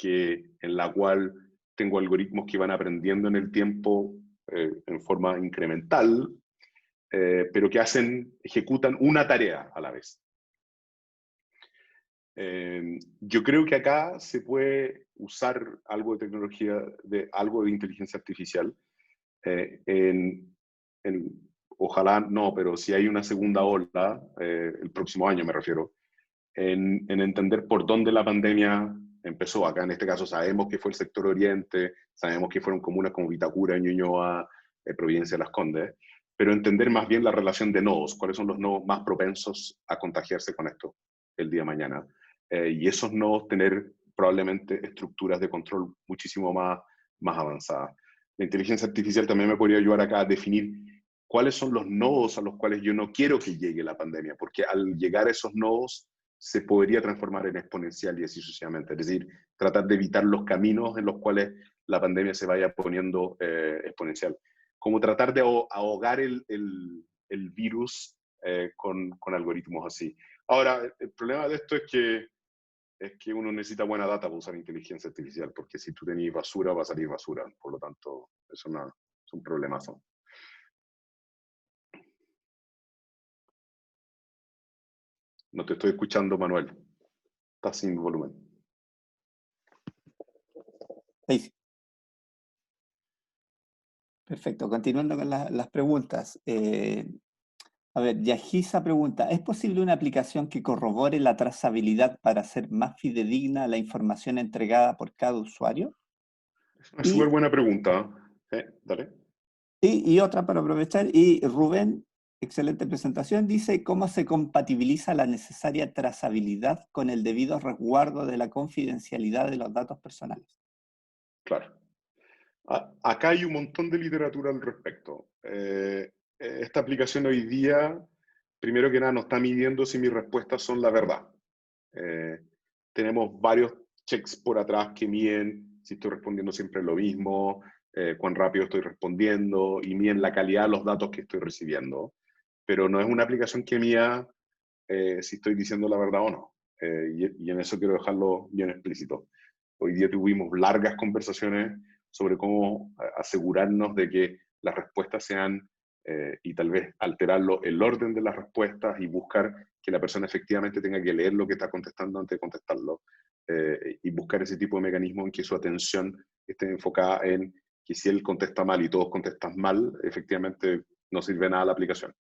en la cual tengo algoritmos que van aprendiendo en el tiempo en forma incremental, pero que ejecutan una tarea a la vez. Yo creo que acá se puede usar algo de tecnología, algo de inteligencia artificial. Ojalá no, pero si hay una segunda ola, el próximo año me refiero, en entender por dónde la pandemia empezó. Acá en este caso sabemos que fue el sector oriente, sabemos que fueron comunas como Vitacura, Ñuñoa, Providencia de Las Condes, pero entender más bien la relación de nodos, cuáles son los nodos más propensos a contagiarse con esto el día de mañana. Y esos nodos tener probablemente estructuras de control muchísimo más avanzadas. La inteligencia artificial también me podría ayudar acá a definir cuáles son los nodos a los cuales yo no quiero que llegue la pandemia, porque al llegar a esos nodos se podría transformar en exponencial y así sucesivamente. Es decir, tratar de evitar los caminos en los cuales la pandemia se vaya poniendo exponencial. Como tratar de ahogar el virus con algoritmos así. Ahora, el problema de esto es que uno necesita buena data para usar inteligencia artificial, porque si tú tenés basura, va a salir basura. Por lo tanto, es un problemazo. No te estoy escuchando, Manuel. Estás sin volumen. Ahí sí. Perfecto, continuando con las preguntas. A ver, Yajisa pregunta, ¿es posible una aplicación que corrobore la trazabilidad para hacer más fidedigna la información entregada por cada usuario? Es una súper buena pregunta. Dale. Y otra para aprovechar, y Rubén, excelente presentación, dice cómo se compatibiliza la necesaria trazabilidad con el debido resguardo de la confidencialidad de los datos personales. Claro. Acá hay un montón de literatura al respecto. Esta aplicación hoy día, primero que nada, no está midiendo si mis respuestas son la verdad. Tenemos varios checks por atrás que miden si estoy respondiendo siempre lo mismo, cuán rápido estoy respondiendo, y miden la calidad de los datos que estoy recibiendo. Pero no es una aplicación que mida si estoy diciendo la verdad o no. Y en eso quiero dejarlo bien explícito. Hoy día tuvimos largas conversaciones sobre cómo asegurarnos de que las respuestas sean y tal vez alterarlo el orden de las respuestas y buscar que la persona efectivamente tenga que leer lo que está contestando antes de contestarlo, y buscar ese tipo de mecanismo en que su atención esté enfocada en que si él contesta mal y todos contestan mal, efectivamente no sirve nada la aplicación.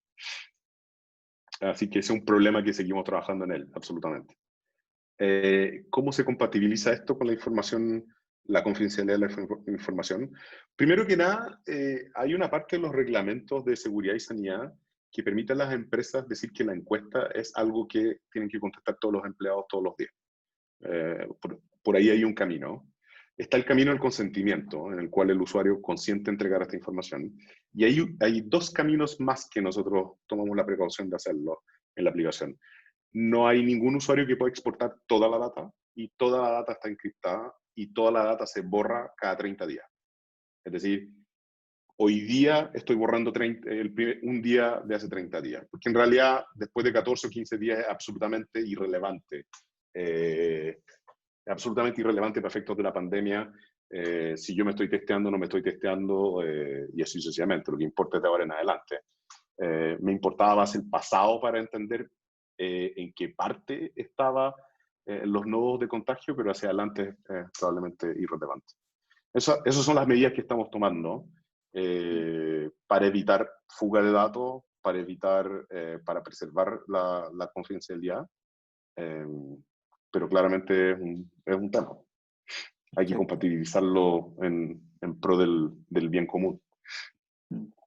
Así que ese es un problema que seguimos trabajando en él, absolutamente. ¿Cómo se compatibiliza esto con la información, la confidencialidad de la información? Primero que nada, hay una parte de los reglamentos de seguridad y sanidad que permiten a las empresas decir que la encuesta es algo que tienen que contestar todos los empleados todos los días. Por ahí hay un camino. Está el camino del consentimiento, en el cual el usuario consiente entregar esta información. Y hay dos caminos más que nosotros tomamos la precaución de hacerlo en la aplicación. No hay ningún usuario que pueda exportar toda la data, y toda la data está encriptada, y toda la data se borra cada 30 días. Es decir, hoy día estoy borrando un día de hace 30 días, porque en realidad después de 14 o 15 días es absolutamente irrelevante. Absolutamente irrelevante para efectos de la pandemia, si yo me estoy testeando o no me estoy testeando, y así sucesivamente. Lo que importa es de ahora en adelante. Me importaba más el pasado para entender en qué parte estaban los nodos de contagio, pero hacia adelante probablemente irrelevante. Esas son las medidas que estamos tomando para evitar fuga de datos, para preservar la confidencialidad. Pero claramente es un tema. Hay que compatibilizarlo en pro del bien común.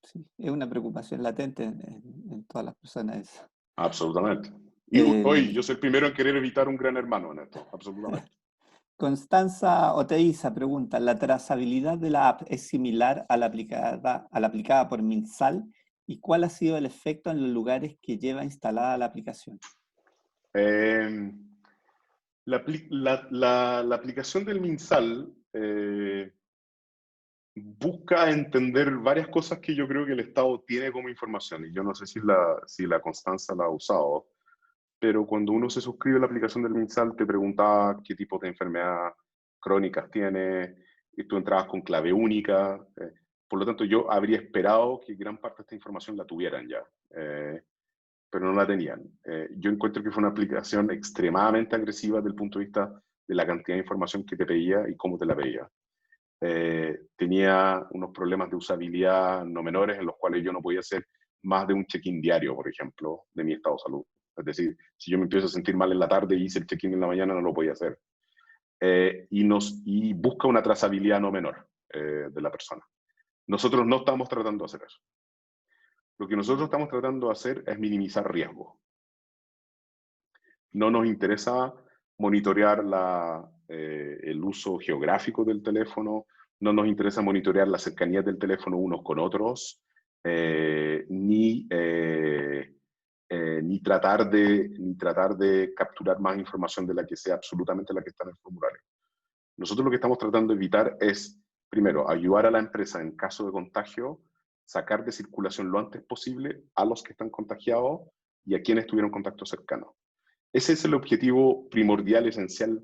Sí, es una preocupación latente en todas las personas. Absolutamente. Y hoy yo soy el primero en querer evitar un gran hermano en esto, absolutamente. Constanza Oteiza pregunta, ¿la trazabilidad de la app es similar a la aplicada por MinSal? ¿Y cuál ha sido el efecto en los lugares que lleva instalada la aplicación? La aplicación del MinSal busca entender varias cosas que yo creo que el Estado tiene como información, y yo no sé si la Constanza la ha usado, pero cuando uno se suscribe a la aplicación del MinSal te pregunta qué tipo de enfermedad crónicas tiene, y tú entrabas con clave única. Por lo tanto, yo habría esperado que gran parte de esta información la tuvieran ya, pero no la tenían. Yo encuentro que fue una aplicación extremadamente agresiva desde el punto de vista de la cantidad de información que te pedía y cómo te la pedía. Tenía unos problemas de usabilidad no menores, en los cuales yo no podía hacer más de un check-in diario, por ejemplo, de mi estado de salud. Es decir, si yo me empiezo a sentir mal en la tarde y hice el check-in en la mañana, no lo podía hacer. Y busca una trazabilidad no menor de la persona. Nosotros no estamos tratando de hacer eso. Lo que nosotros estamos tratando de hacer es minimizar riesgo. No nos interesa monitorear el uso geográfico del teléfono, no nos interesa monitorear la cercanía del teléfono unos con otros, ni tratar de capturar más información de la que sea absolutamente la que está en el formulario. Nosotros lo que estamos tratando de evitar es, primero, ayudar a la empresa en caso de contagio, sacar de circulación lo antes posible a los que están contagiados y a quienes tuvieron contacto cercano. Ese es el objetivo primordial, esencial,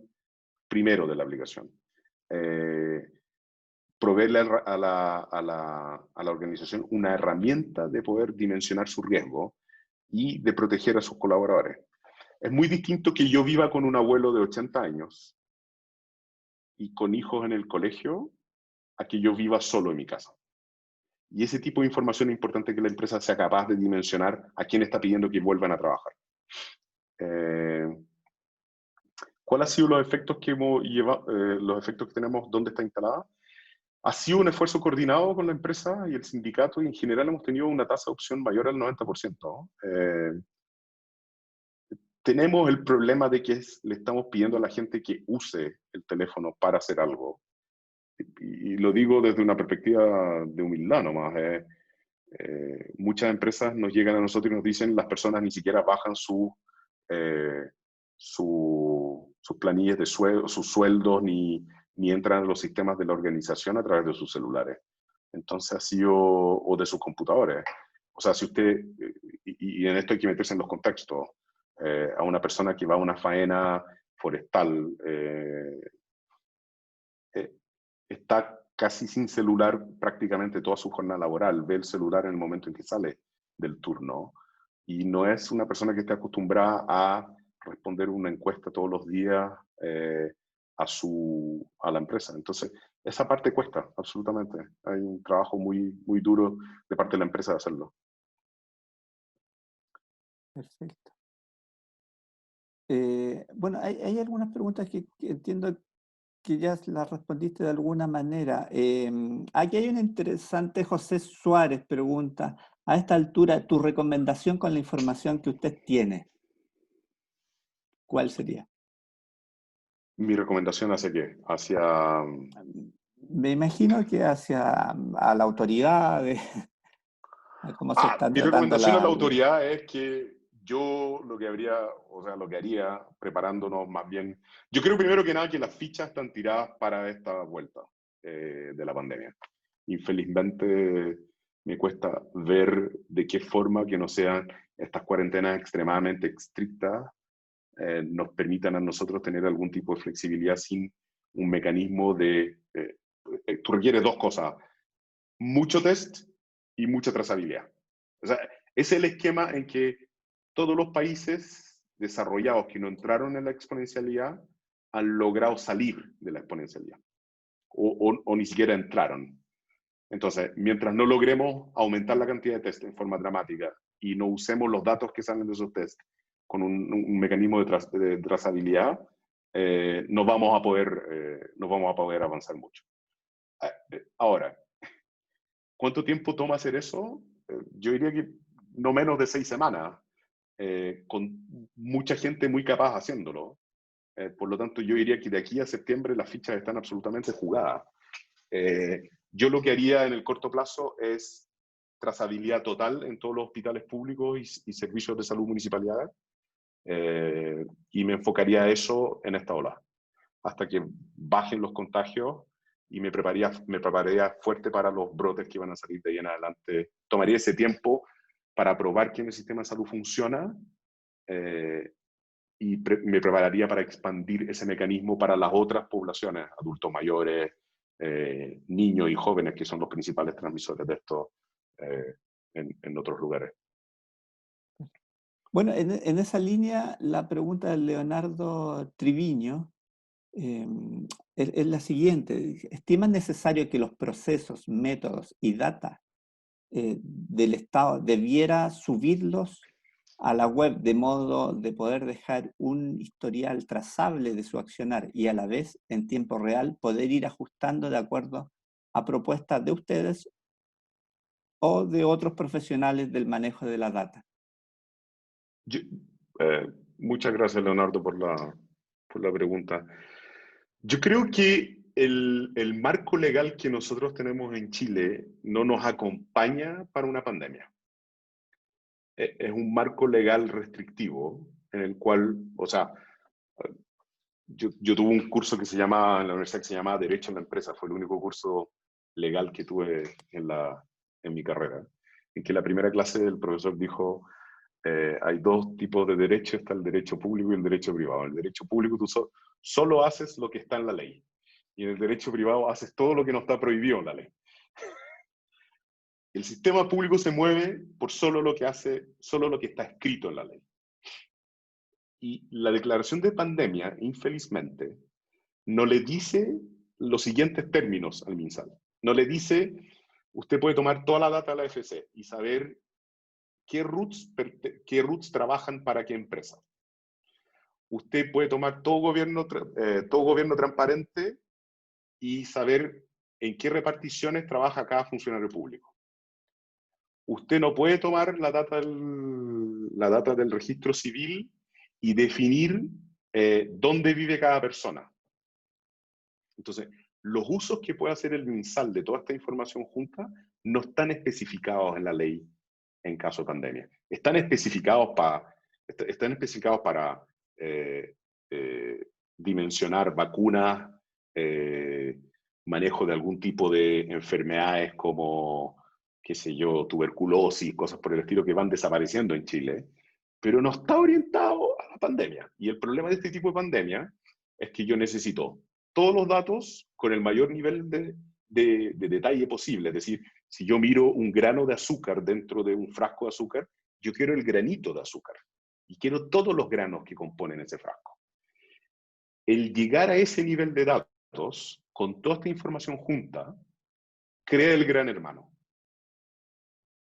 primero de la aplicación. Proveerle a la organización una herramienta de poder dimensionar su riesgo y de proteger a sus colaboradores. Es muy distinto que yo viva con un abuelo de 80 años y con hijos en el colegio a que yo viva solo en mi casa. Y ese tipo de información es importante que la empresa sea capaz de dimensionar a quién está pidiendo que vuelvan a trabajar. ¿Cuáles han sido los efectos que hemos llevado, los efectos que tenemos, dónde está instalada? Ha sido un esfuerzo coordinado con la empresa y el sindicato, y en general hemos tenido una tasa de opción mayor al 90%. Tenemos el problema de que le estamos pidiendo a la gente que use el teléfono para hacer algo. Y lo digo desde una perspectiva de humildad nomás. Muchas empresas nos llegan a nosotros y nos dicen las personas ni siquiera bajan sus planillas de sus sueldos, ni entran a los sistemas de la organización a través de sus celulares. Entonces ha sido, o de sus computadores. O sea, si usted, y en esto hay que meterse en los contextos, a una persona que va a una faena forestal, está casi sin celular prácticamente toda su jornada laboral, ve el celular en el momento en que sale del turno, y no es una persona que esté acostumbrada a responder una encuesta todos los días a la empresa. Entonces, esa parte cuesta, absolutamente. Hay un trabajo muy, muy duro de parte de la empresa de hacerlo. Perfecto. Bueno, hay algunas preguntas que entiendo que ya las respondiste de alguna manera. Aquí hay una interesante, José Suárez pregunta, a esta altura, tu recomendación con la información que usted tiene, ¿cuál sería? Mi recomendación hacia qué? Hacia... Me imagino que hacia a la autoridad, a cómo se está Mi tratando recomendación a la la... autoridad es que yo lo que lo que haría, preparándonos más bien, yo creo primero que nada que las fichas están tiradas para esta vuelta de la pandemia. Infelizmente me cuesta ver de qué forma que no sean estas cuarentenas extremadamente estrictas nos permitan a nosotros tener algún tipo de flexibilidad sin un mecanismo de... tú requieres dos cosas, mucho test y mucha trazabilidad. O sea, es el esquema en que todos los países desarrollados que no entraron en la exponencialidad han logrado salir de la exponencialidad o ni siquiera entraron. Entonces, mientras no logremos aumentar la cantidad de test en forma dramática y no usemos los datos que salen de esos test con un mecanismo de trazabilidad, no vamos a poder avanzar mucho. Ahora, ¿cuánto tiempo toma hacer eso? Yo diría que no menos de 6 semanas, con mucha gente muy capaz haciéndolo. Por lo tanto, yo diría que de aquí a septiembre las fichas están absolutamente jugadas. Yo lo que haría en el corto plazo es trazabilidad total en todos los hospitales públicos y servicios de salud municipalidades, y me enfocaría a eso en esta ola, hasta que bajen los contagios, y me prepararía fuerte para los brotes que van a salir de ahí en adelante. Tomaría ese tiempo para probar que el sistema de salud funciona, y me prepararía para expandir ese mecanismo para las otras poblaciones, adultos mayores, niños y jóvenes, que son los principales transmisores de esto en otros lugares. Bueno, en esa línea, la pregunta de Leonardo Triviño es la siguiente. ¿Estimas necesario que los procesos, métodos y data del Estado debiera subirlos a la web de modo de poder dejar un historial trazable de su accionar y a la vez en tiempo real poder ir ajustando de acuerdo a propuestas de ustedes o de otros profesionales del manejo de la data? Muchas gracias, Leonardo, por la pregunta. Yo creo que el marco legal que nosotros tenemos en Chile no nos acompaña para una pandemia. Es un marco legal restrictivo en el cual, o sea, yo tuve un curso en la universidad que se llamaba Derecho en la Empresa. Fue el único curso legal que tuve en mi carrera, en que la primera clase el profesor dijo: hay dos tipos de derecho, está el derecho público y el derecho privado. En el derecho público tú solo haces lo que está en la ley, y en el derecho privado haces todo lo que no está prohibido en la ley. El sistema público se mueve por solo lo que está escrito en la ley. Y la declaración de pandemia, infelizmente, no le dice los siguientes términos al MinSal. No le dice: usted puede tomar toda la data de la AFC y saber qué routes trabajan para qué empresa. Usted puede tomar todo gobierno transparente y saber en qué reparticiones trabaja cada funcionario público. Usted no puede tomar la data del registro civil y definir dónde vive cada persona. Entonces, los usos que puede hacer el MinSal de toda esta información junta no están especificados en la ley en caso de pandemia. Están especificados para dimensionar vacunas, manejo de algún tipo de enfermedades como, qué sé yo, tuberculosis, cosas por el estilo que van desapareciendo en Chile, pero no está orientado a la pandemia. Y el problema de este tipo de pandemia es que yo necesito todos los datos con el mayor nivel de de detalle posible. Es decir, si yo miro un grano de azúcar dentro de un frasco de azúcar, yo quiero el granito de azúcar y quiero todos los granos que componen ese frasco. El llegar a ese nivel de datos, con toda esta información junta, crea el gran hermano.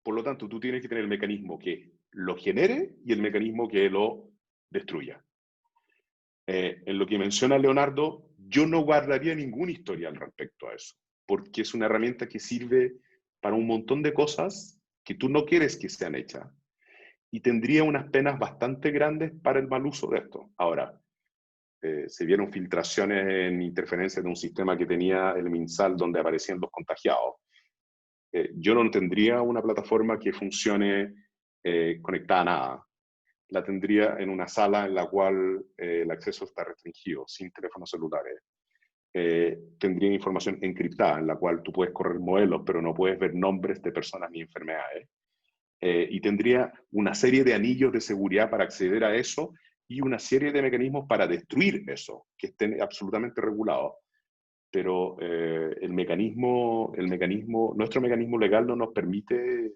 Por lo tanto, tú tienes que tener el mecanismo que lo genere y el mecanismo que lo destruya. En lo que menciona Leonardo, yo no guardaría ninguna historia al respecto a eso, porque es una herramienta que sirve para un montón de cosas que tú no quieres que sean hechas y tendría unas penas bastante grandes para el mal uso de esto. Ahora, se vieron filtraciones en interferencias de un sistema que tenía el MinSal donde aparecían los contagiados. Yo no tendría una plataforma que funcione conectada a nada. La tendría en una sala en la cual el acceso está restringido, sin teléfonos celulares. Tendría información encriptada, en la cual tú puedes correr modelos, pero no puedes ver nombres de personas ni enfermedades. Y tendría una serie de anillos de seguridad para acceder a eso y una serie de mecanismos para destruir eso, que estén absolutamente regulados. Pero nuestro mecanismo legal no nos permite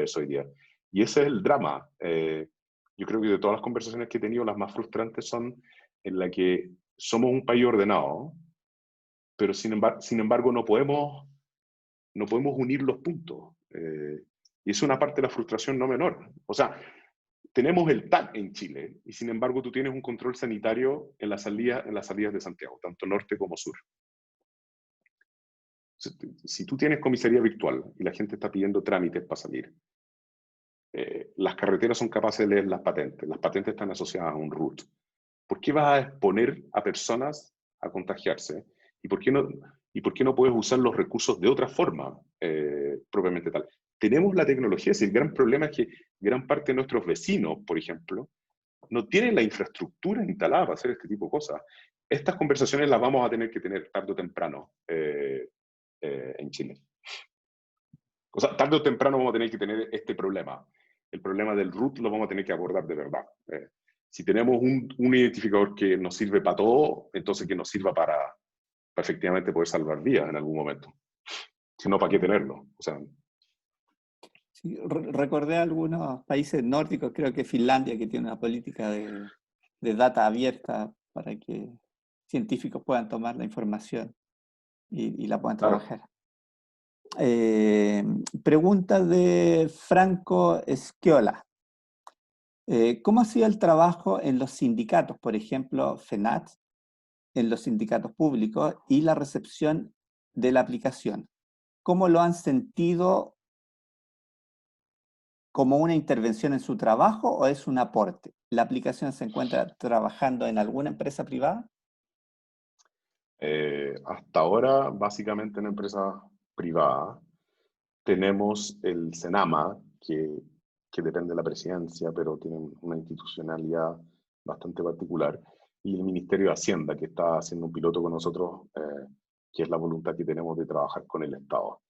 eso hoy día. Y ese es el drama. Yo creo que de todas las conversaciones que he tenido, las más frustrantes son en la que somos un país ordenado, pero sin embargo no podemos unir los puntos. Y es una parte de la frustración no menor. O sea, tenemos el TAC en Chile, y sin embargo tú tienes un control sanitario en las salidas de Santiago, tanto norte como sur. Si tú tienes comisaría virtual y la gente está pidiendo trámites para salir, las carreteras son capaces de leer las patentes están asociadas a un root. ¿Por qué vas a exponer a personas a contagiarse? ¿Y por qué no puedes usar los recursos de otra forma, propiamente tal? Tenemos la tecnología, el gran problema es que gran parte de nuestros vecinos, por ejemplo, no tienen la infraestructura instalada para hacer este tipo de cosas. Estas conversaciones las vamos a tener que tener tarde o temprano en Chile. O sea, tarde o temprano vamos a tener que tener este problema. El problema del root lo vamos a tener que abordar de verdad. Si tenemos un identificador que nos sirve para todo, entonces que nos sirva para efectivamente poder salvar vidas en algún momento. Si no, ¿para qué tenerlo? O sea, sí, recordé algunos países nórdicos, creo que Finlandia, que tiene una política de data abierta para que científicos puedan tomar la información y la puedan trabajar. Pregunta de Franco Esquiola. ¿Cómo ha sido el trabajo en los sindicatos, por ejemplo, FENAT, en los sindicatos públicos y la recepción de la aplicación? ¿Cómo lo han sentido? ¿Como una intervención en su trabajo o es un aporte? ¿La aplicación se encuentra trabajando en alguna empresa privada? Hasta ahora, básicamente en empresas privadas. Tenemos el Senama, que depende de la presidencia, pero tiene una institucionalidad bastante particular, y el Ministerio de Hacienda, que está haciendo un piloto con nosotros, que es la voluntad que tenemos de trabajar con el Estado.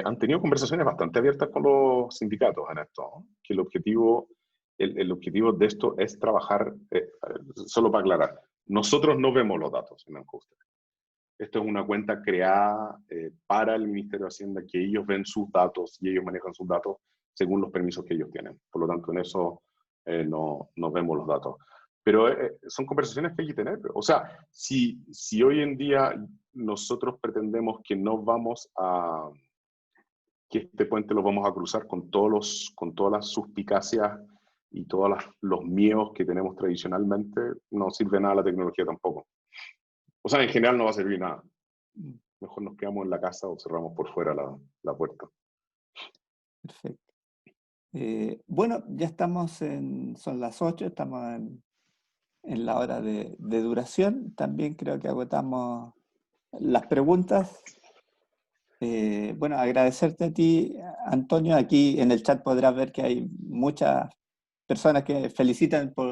Han tenido conversaciones bastante abiertas con los sindicatos en esto, ¿no? Que el objetivo de esto es trabajar, solo para aclarar, nosotros no vemos los datos en Ancostra. Esto es una cuenta creada para el Ministerio de Hacienda, que ellos ven sus datos y ellos manejan sus datos según los permisos que ellos tienen. Por lo tanto, en eso no vemos los datos. Pero son conversaciones que hay que tener. O sea, si hoy en día nosotros pretendemos que no vamos a... que este puente lo vamos a cruzar con todas las suspicacias y todos los miedos que tenemos tradicionalmente, no sirve nada la tecnología tampoco. O sea, en general no va a servir nada. Mejor nos quedamos en la casa o cerramos por fuera la puerta. Perfecto. Bueno, ya estamos son las 8, estamos en la hora de duración. También creo que agotamos las preguntas. Bueno, agradecerte a ti, Antonio. Aquí en el chat podrás ver que hay muchas personas que felicitan por